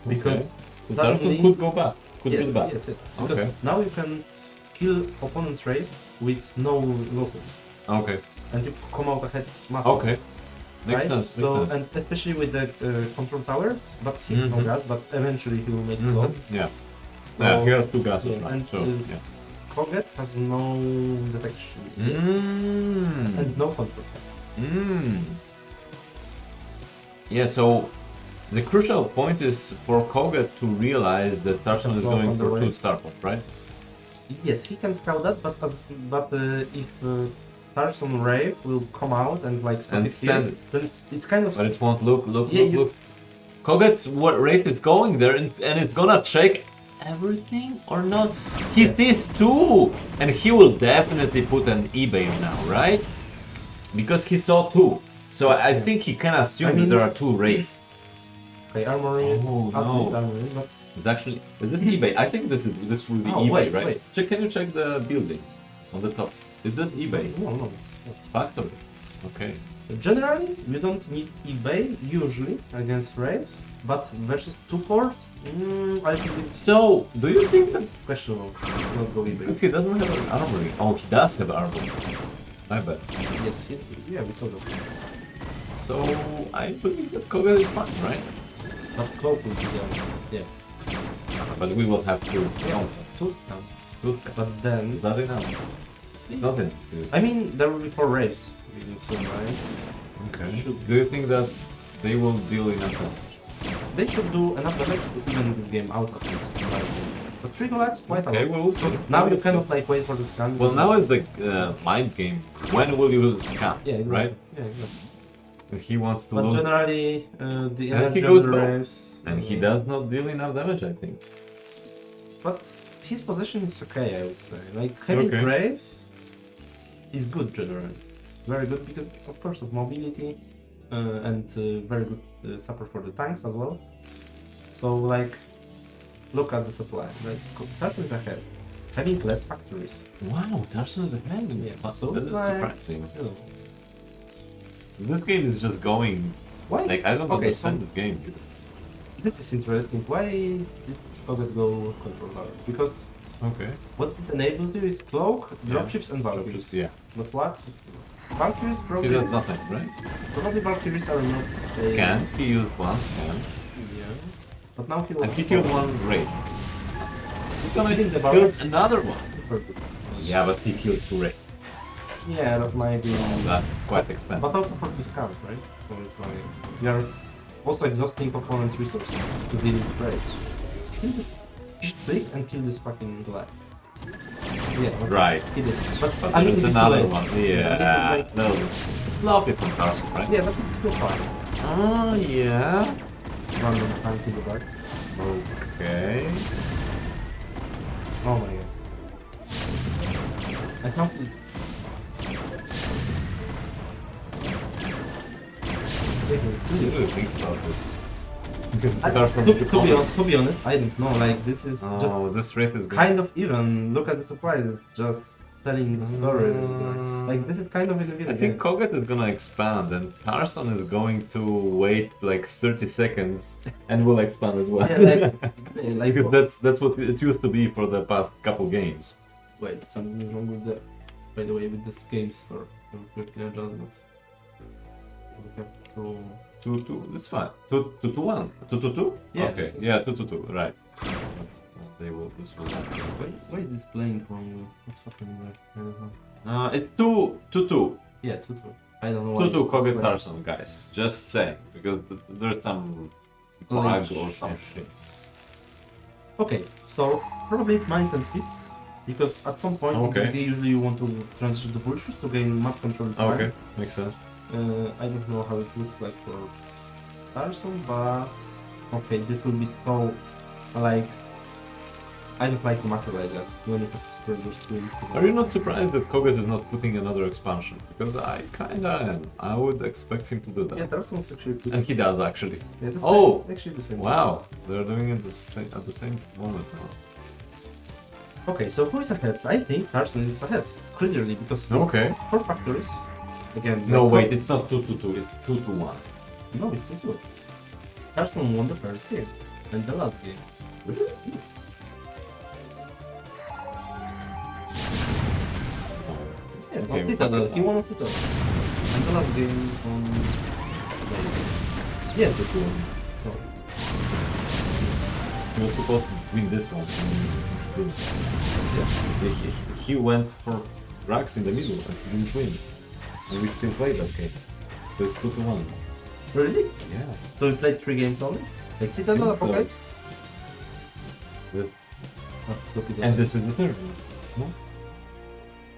Because So suddenly- Tarson could go back. Could yes, be back. yes. Because Okay. now you can kill opponent's raid with no losses, Okay. and you come out ahead massively. Okay. Makes Right? sense. So makes sense. and especially with the control tower, but he has no Mhm. gas, but eventually he will make it blow. Yeah. So- Yeah, he has two gases yeah, right? and, So yeah. kogeT has no detection Mm. and no control. Yeah, so the crucial point is for kogeT to realize that Tarson is Well, going on the for way. 2 starport, right? Yes, he can scout that, but if Tarson Rave will come out and like stop And it here, stand- then it's kind of But it won't look. Yeah, you- Look. kogeT's what rate is going there, and it's gonna check everything or not. He sees 2, and he will definitely put an eBay now, right? Because he saw 2. So I think he can assume I mean, that there are 2 rates. okay, armory, Oh, at no. least armory, but It's actually is this eBay? I think this will be Oh, eBay, wait, right? wait. Can you check the building on the tops? Is this eBay? no. It's factory. Okay. Generally, you don't need eBay usually against Raves, but versus two ports, I think it's So do you think that questionable. Not go eBay. because he doesn't have an armory? Oh, he does have armory. I bet. Yes, yeah, we saw that. So I believe that kogeT is fine, right? But cloak will be there. Yeah. But we will have to Yeah. concepts. Two scans. But But then, is that enough? Nothing. I mean, there will be 4 Raves. Soon, right? Okay. Do you think that they will deal enough damage? They should do enough damage to even this game out of this. But 3 bullets, quite a Okay, lot. we'll see. Now you We'll cannot see. like wait for the scan. Well, now is the mind game. When will you scam? Yeah, exactly. Right? Yeah, exactly. If he wants to But lose, generally, the And energy he of goes the low. Raves. and he does not deal enough damage, I think. But his position is okay, I would say. Like having Okay. Raves is good generally. Very good because of course of mobility and very good support for the tanks as well. So like, look at the supply. Like Tarson is ahead, having less factories. Wow, Tarson is ahead in this Yeah, class. so That is like- surprising. You know. So this game is just going. Why? Like I don't Okay, understand so this game. Because, this is interesting. Why did Koget go control tower? Because okay. what this enables you is cloak, Yeah. dropships, and valkyries. Yeah. But what? Valkyries He probably. does nothing, right? Probably Valkyries are not say. Can't. He used one scan. Yeah. But now he will. And he killed one raid. gonna Kill the kill barrels. another one. Super good. Yeah, but he killed two Wraith. Yeah, that might be. That's quite expensive. But also for the scouts, right? So it's like we are also exhausting opponent's resources to deal with trades. Kill this trick and kill this fucking guy. Yeah, okay. Right. He did. But But I mean, there's it's another too late. one. I Yeah. mean, No, it's lovely from Tarson, right? yeah, but it's still fine. Oh, yeah. Random time to the back. Okay. Oh my god. I can't believe. What do you think about this? Because it's I, far from to be honest, I don't know. Like this is Oh, this Wraith is just kind of even. Look at the surprises. Just telling the story. Like this is kind of a I think kogeT is gonna expand and Tarson is going to wait like 30 seconds and will expand as well. Yeah, like Because that's what it used to be for the past couple games. wait, something is wrong with the. By the way, with this game store, quickly adjustment. We have to. 2-2, that's fine. 2-2-1. 2-2-2? Yeah. Okay, yeah, 2-2-2, right. They will, this will happen. Why is this playing wrong? What's fucking weird? I don't know. It's 2-2-2. Yeah, 2-2. I don't know why. 2-2 it's kogeT playing. Tarson, guys. Just saying. Because there's some Glitch. bug or some shit. Okay, so probably mine and speed. Because at some point Okay. they usually want to transition to Vultures to gain map control. time. Okay, makes sense. I don't know how it looks like for Tarson, but okay, this will be so like I don't like the matter like that. When you have to spread your swing. Are you not surprised that kogeT is not putting another expansion? Because I kinda am. I would expect him to do that. Yeah, Tarson is actually good. And he does actually. Yeah, the Oh! same, actually the same. Wow, they're doing it at the same moment now. Okay, so who is ahead? I think Tarson is ahead clearly because Okay. 4 factories. Again, No, like, wait, it's not 2-2-2, it's 2-1. No, it's not good. Tarson won the first game and the last game. Really? Yes. Yes, on Okay, Citadel. fuck it. He won on Citadel. And the last game on. Yes, it won. No. He was supposed to win this one. Yes. He went for Rax in the middle and he didn't win. And we still played that game. So it's 2-1. Really? Yeah. So we played 3 games only? Like Citadel, think so. Apocalypse? This, That's stupid. and this is the third one.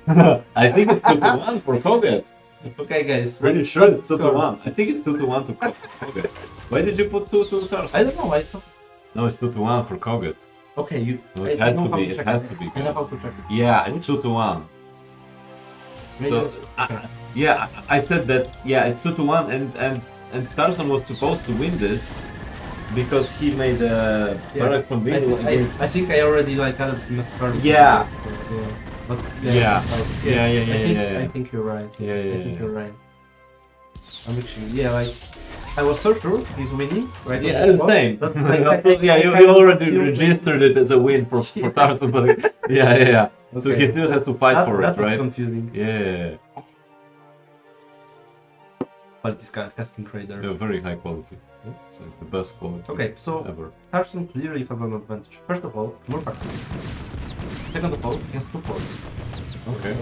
No? I think it's 2-1 for kogeT. Okay, guys. Pretty sure it's 2-1. I think it's 2-1 to kogeT. Why did you put 2 to Tarson? I don't know. I thought. No, it's 2-1 for kogeT. Okay, you. No, it I has know to how be, it check has to be, I know guys. how to check it. Yeah, it's 2-1. Maybe So, that's- yeah, I said that, yeah, it's 2-1 and Tarson was supposed to win this because he made a barrack from Bingo against... I think I already like added him as part of Yeah. the game, so, yeah. But Yeah. Yeah, yeah, I think, yeah. I think you're right. Yeah, I yeah, think yeah. you're right. I'm actually, yeah, like I was so sure he's winning, right? Yeah, the same. But, Yeah, you kind of already assumed- registered it as a win for Tarson, but yeah. So Okay. he still has to fight for that it, was right? confusing. Yeah, Quality casting radar. yeah, very high quality. So the best quality Okay, so ever. Tarson clearly has an advantage. First of all, more factories. Second of all, he has 2 ports. Okay.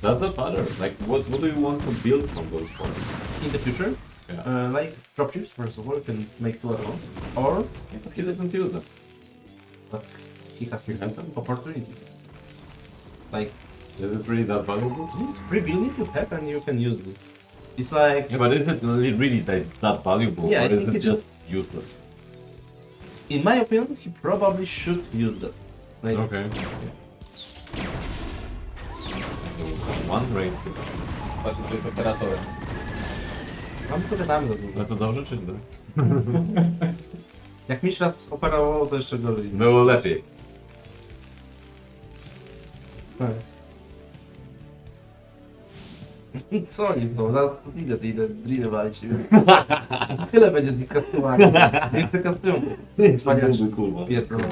Does that matter? Like, what do you want to build from those ports? In the future, Yeah. like dropships, first of all, you can make 2 at once. Or, But he doesn't use them. but he has He has them. opportunities. Like, Is it really that valuable? it's free building you have and you can use it. It's like, Yeah, but is it really that valuable, Yeah, I or think is it it just useless? in my opinion, he probably should use that. Like, Okay. One range. Patrz, to jest operatorem. mam sobie damy do No tego. to dobrze czy źle? Jak MiStrZZZ operował, to jeszcze gorzej. Było lepiej. Tak. Co oni chcą? Zaraz idę walić. Tyle będzie z nich kastowania. Niech se kastują. Cwaniaczy. Kurwa. Pierdolę.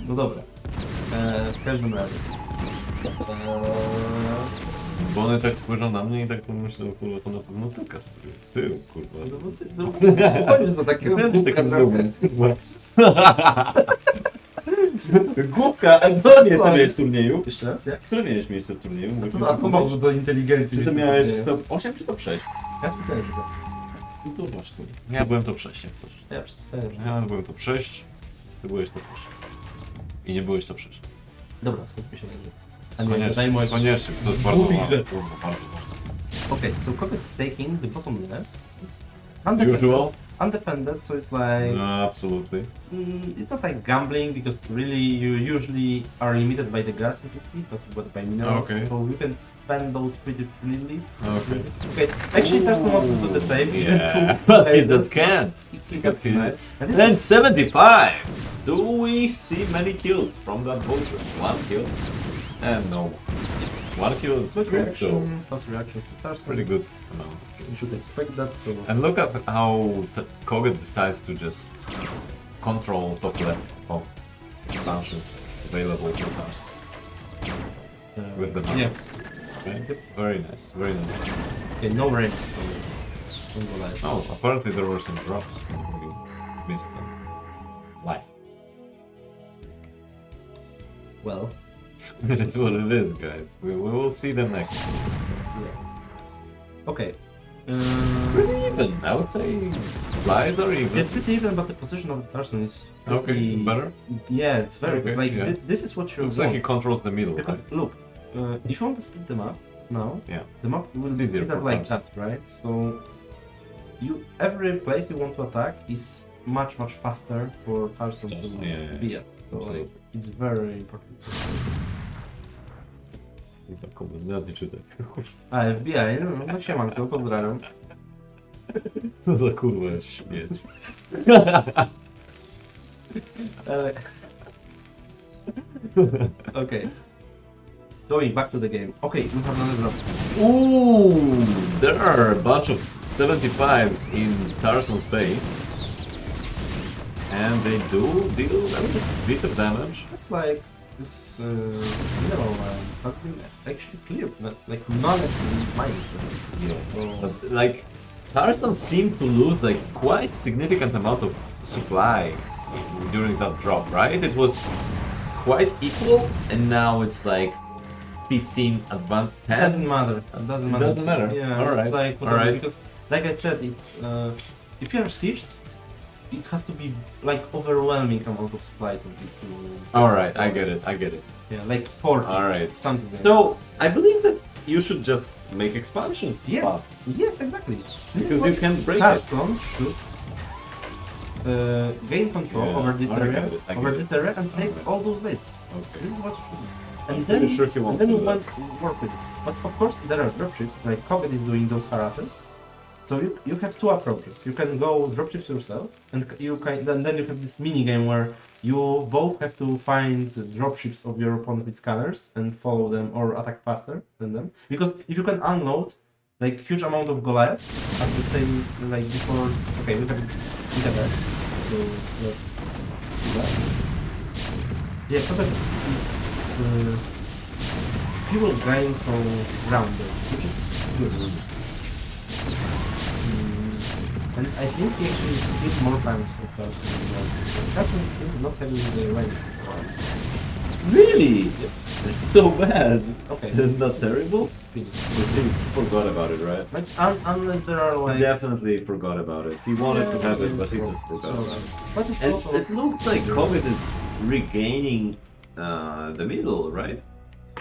No dobra. W każdym razie. Bo one tak spojrzą na mnie i tak pomyślą, kurwa, to na pewno ty kastrujesz. Ty, kurwa. No bo ty, no, chodź za takiego Ty głupka taki trochę. kurwa. Głupka, a które miejsce miałeś w turnieju? Jeszcze raz, jak? Które miałeś miejsce w turnieju? A to może do inteligencji. Czy to miałeś top 8 czy top 6? Ja spytałem, że to. No to właśnie. Ja byłem top 6, jak coś. Ja przedstawiam, że... Ja byłem top 6, ty byłeś top 6. I nie byłeś top 6. Dobra, skupmy się na tym. A nie, daj Koniecznie, moje... koniecznie, to jest bardzo Mówi, ważne. że- Kurwa, bardzo ważne. Okay, so kogeT is taking the bottom left. Usual? Undefended, so it's like... Absolutely. It's not like gambling, because really you usually are limited by the gas activity, not by minerals, Okay. so you can spend those pretty freely. Okay. Okay, actually Tarson wants to do the same. Yeah, but he just can't. Because he- nice. And it's- And 75! Do we see many kills from that vulture? One kill? And no. One kill is Good good though. reaction, fast reaction to Tarson. Pretty good amount of You kills. should expect that, so... And look at how kogeT decides to just control top left of expansions available for Tarson with the Yeah. maps. Right? Very nice, very nice. Okay, no rain. Don't go live. Oh, apparently there were some drops. We missed them. Life. Well, It is what it is, guys. We will see them next. yeah. Okay. Pretty even, I would say. Slides are even. It's pretty even, but the position of Tarson is Okay, pretty... better. Yeah, it's very good. Okay, Like, yeah. this is what you Looks want. like he controls the middle. Because Right? look, if you want to split the map now, Yeah. the map will It's be easier split for like Tarson. that, right? So every place you want to attack is much faster for Tarson to Tarson, yeah. be at. So like, Absolutely. it's very important. Tak, komentarze czytać. A FBI, no siemanko, pozdrawiam. Co za kurwa śmieć. Okay. Going back to the game. Okay, we have another drop. Ooh, there are a bunch of 75s in Tarson's base. And they do deal a bit of damage. Looks like this mineral line has been actually cleared, like non-existent mines. Yeah. So, But like Tarson seemed to lose like quite significant amount of supply during that drop, right? It was quite equal, and now it's like 15 advance. it doesn't matter. It doesn't It matter. doesn't matter. Yeah. Alright. It's like Alright. because, like I said, it's if you are sieged, it has to be like overwhelming amount of supply to be to. All right, I get it. I get it. Yeah, like 40. All right. Something. Like So I believe that you should just make expansions. yeah, Bob, yeah, exactly. This is because what you can break it. Tarson should gain control Yeah, over this I area, get it, I over get this area, and take Alright. all those bits. Okay. This is what should be. I'm And pretty then, sure he and won't then do we that. went work with it. But of course there are dropships, like kogeT is doing those harassers. So you have two approaches. You can go dropships yourself, and you can then you have this mini game where you both have to find the dropships of your opponent with scanners and follow them or attack faster than them. Because if you can unload like huge amount of Goliaths at the same like before, okay, we have that. So let's do that. Yeah, kogeT is fuel gain so grounded, which is good. And I think he actually did more times of Tarson than he was. Tarson is still not having the range. Really? It's so bad. Okay. Not terrible. Spin. He forgot about it, right? Like unless there are like He definitely forgot about it. He wanted to have it, but he just forgot about it. But it's And also it looks like kogeT is regaining the middle, right?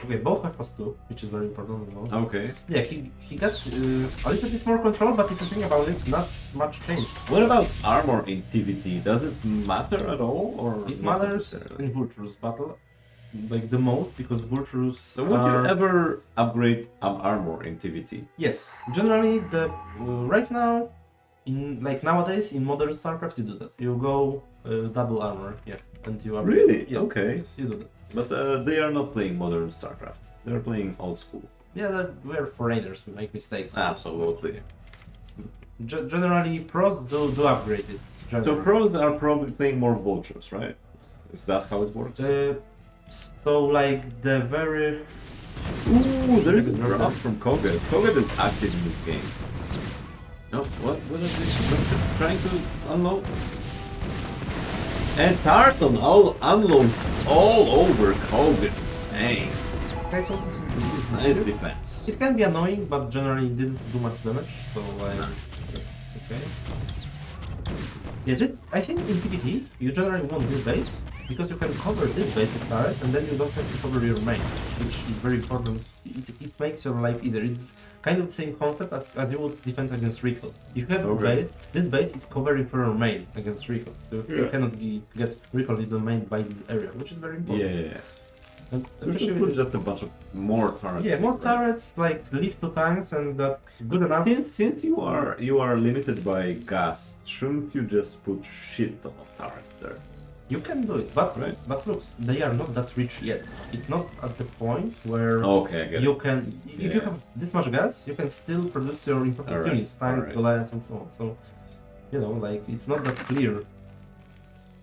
okay. Both have +2, which is very important as well. Okay. Yeah, he got a little bit more control, but if you think about it, not much change. What about armor in TvT? Does it matter at all, or It not matters necessarily? in Vulture's battle, like the most, because Vulture's So would you are- ever upgrade armor in TvT? Yes, generally the right now, in like nowadays in modern StarCraft you do that. You go double armor, yeah, and you upgrade. Really? Yes, Okay. Yes, you do that. But they are not playing modern StarCraft. They're playing old school. Yeah, we're foreigners. We make mistakes. Absolutely. Generally, pros do upgrade it. So Generally. pros are probably playing more vultures, right? Is that how it works? So like the very Ooh, there is a drop from kogeT. kogeT is active in this game. No, what are these vultures trying to unload? And Tarson all unloads all over kogeT. Thanks. Okay, so this Nice defense. it can be annoying, but generally it didn't do much damage, so like, okay. Yes, I think in TvT you generally want this base because you can cover this base with turrets and then you don't have to cover your main, which is very important. It makes your life easier. It's kind of the same concept as you would defend against recall. If you have a base, this base is covering for your main against recall, so you cannot get recall in the main by this area, which is very important. Yeah. And You should put just a bunch of more turrets. yeah, more turrets, like lead to tanks, and that's good enough. Since you are limited by gas, shouldn't you just put shit ton of turrets there? You can do it, but Right. but look, they are not that rich yet. It's not at the point where Okay, I get you it. can. If you Yeah. have this much gas, you can still produce your important Alright, units, tanks, alright. Goliaths, and so on. So, you know, like it's not that clear.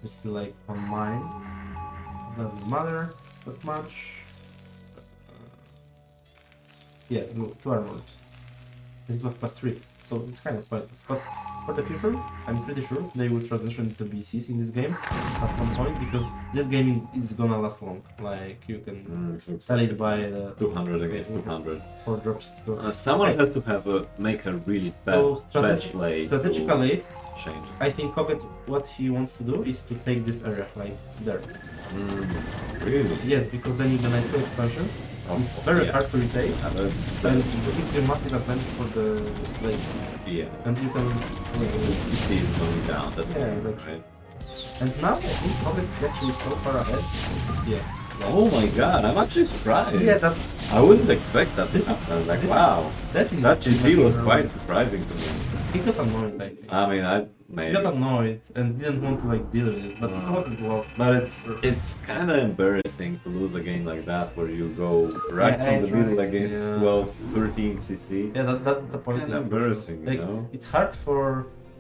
It's still like on mine. Doesn't matter that much. Yeah, no, 2 armors. It's not +3, so it's kind of pointless. But for the future, I'm pretty sure they will transition to BCs in this game at some point because this game is gonna last long. Like you can sell it by It's 200 against 200. 4 drops. To go. Someone Okay. has to have make a really So bad play. to strategically, change. I think kogeT what he wants to do is to take this area like there. Really? Yes, because then you can have 2 expansions. It's very yeah. hard to retake. And it gives you massive advantage for the lane. Yeah. And you can City is going down. That's Yeah, right. that's right. And now I think kogeT is actually so far ahead. Yeah. Oh my god, I'm actually surprised. Yeah, that I wouldn't expect that. This is- I was like, this- wow. definitely. That GP was quite surprising to me. He got annoyed, I think. I mean, He maybe. got annoyed and didn't want to like deal with it, but he thought it was. But it's kind of embarrassing to lose a game like that where you go right Yeah, from the middle right. against Yeah. 12, 13 CC. Yeah, that's the point. Kind of embarrassing, you Like, know? it's hard for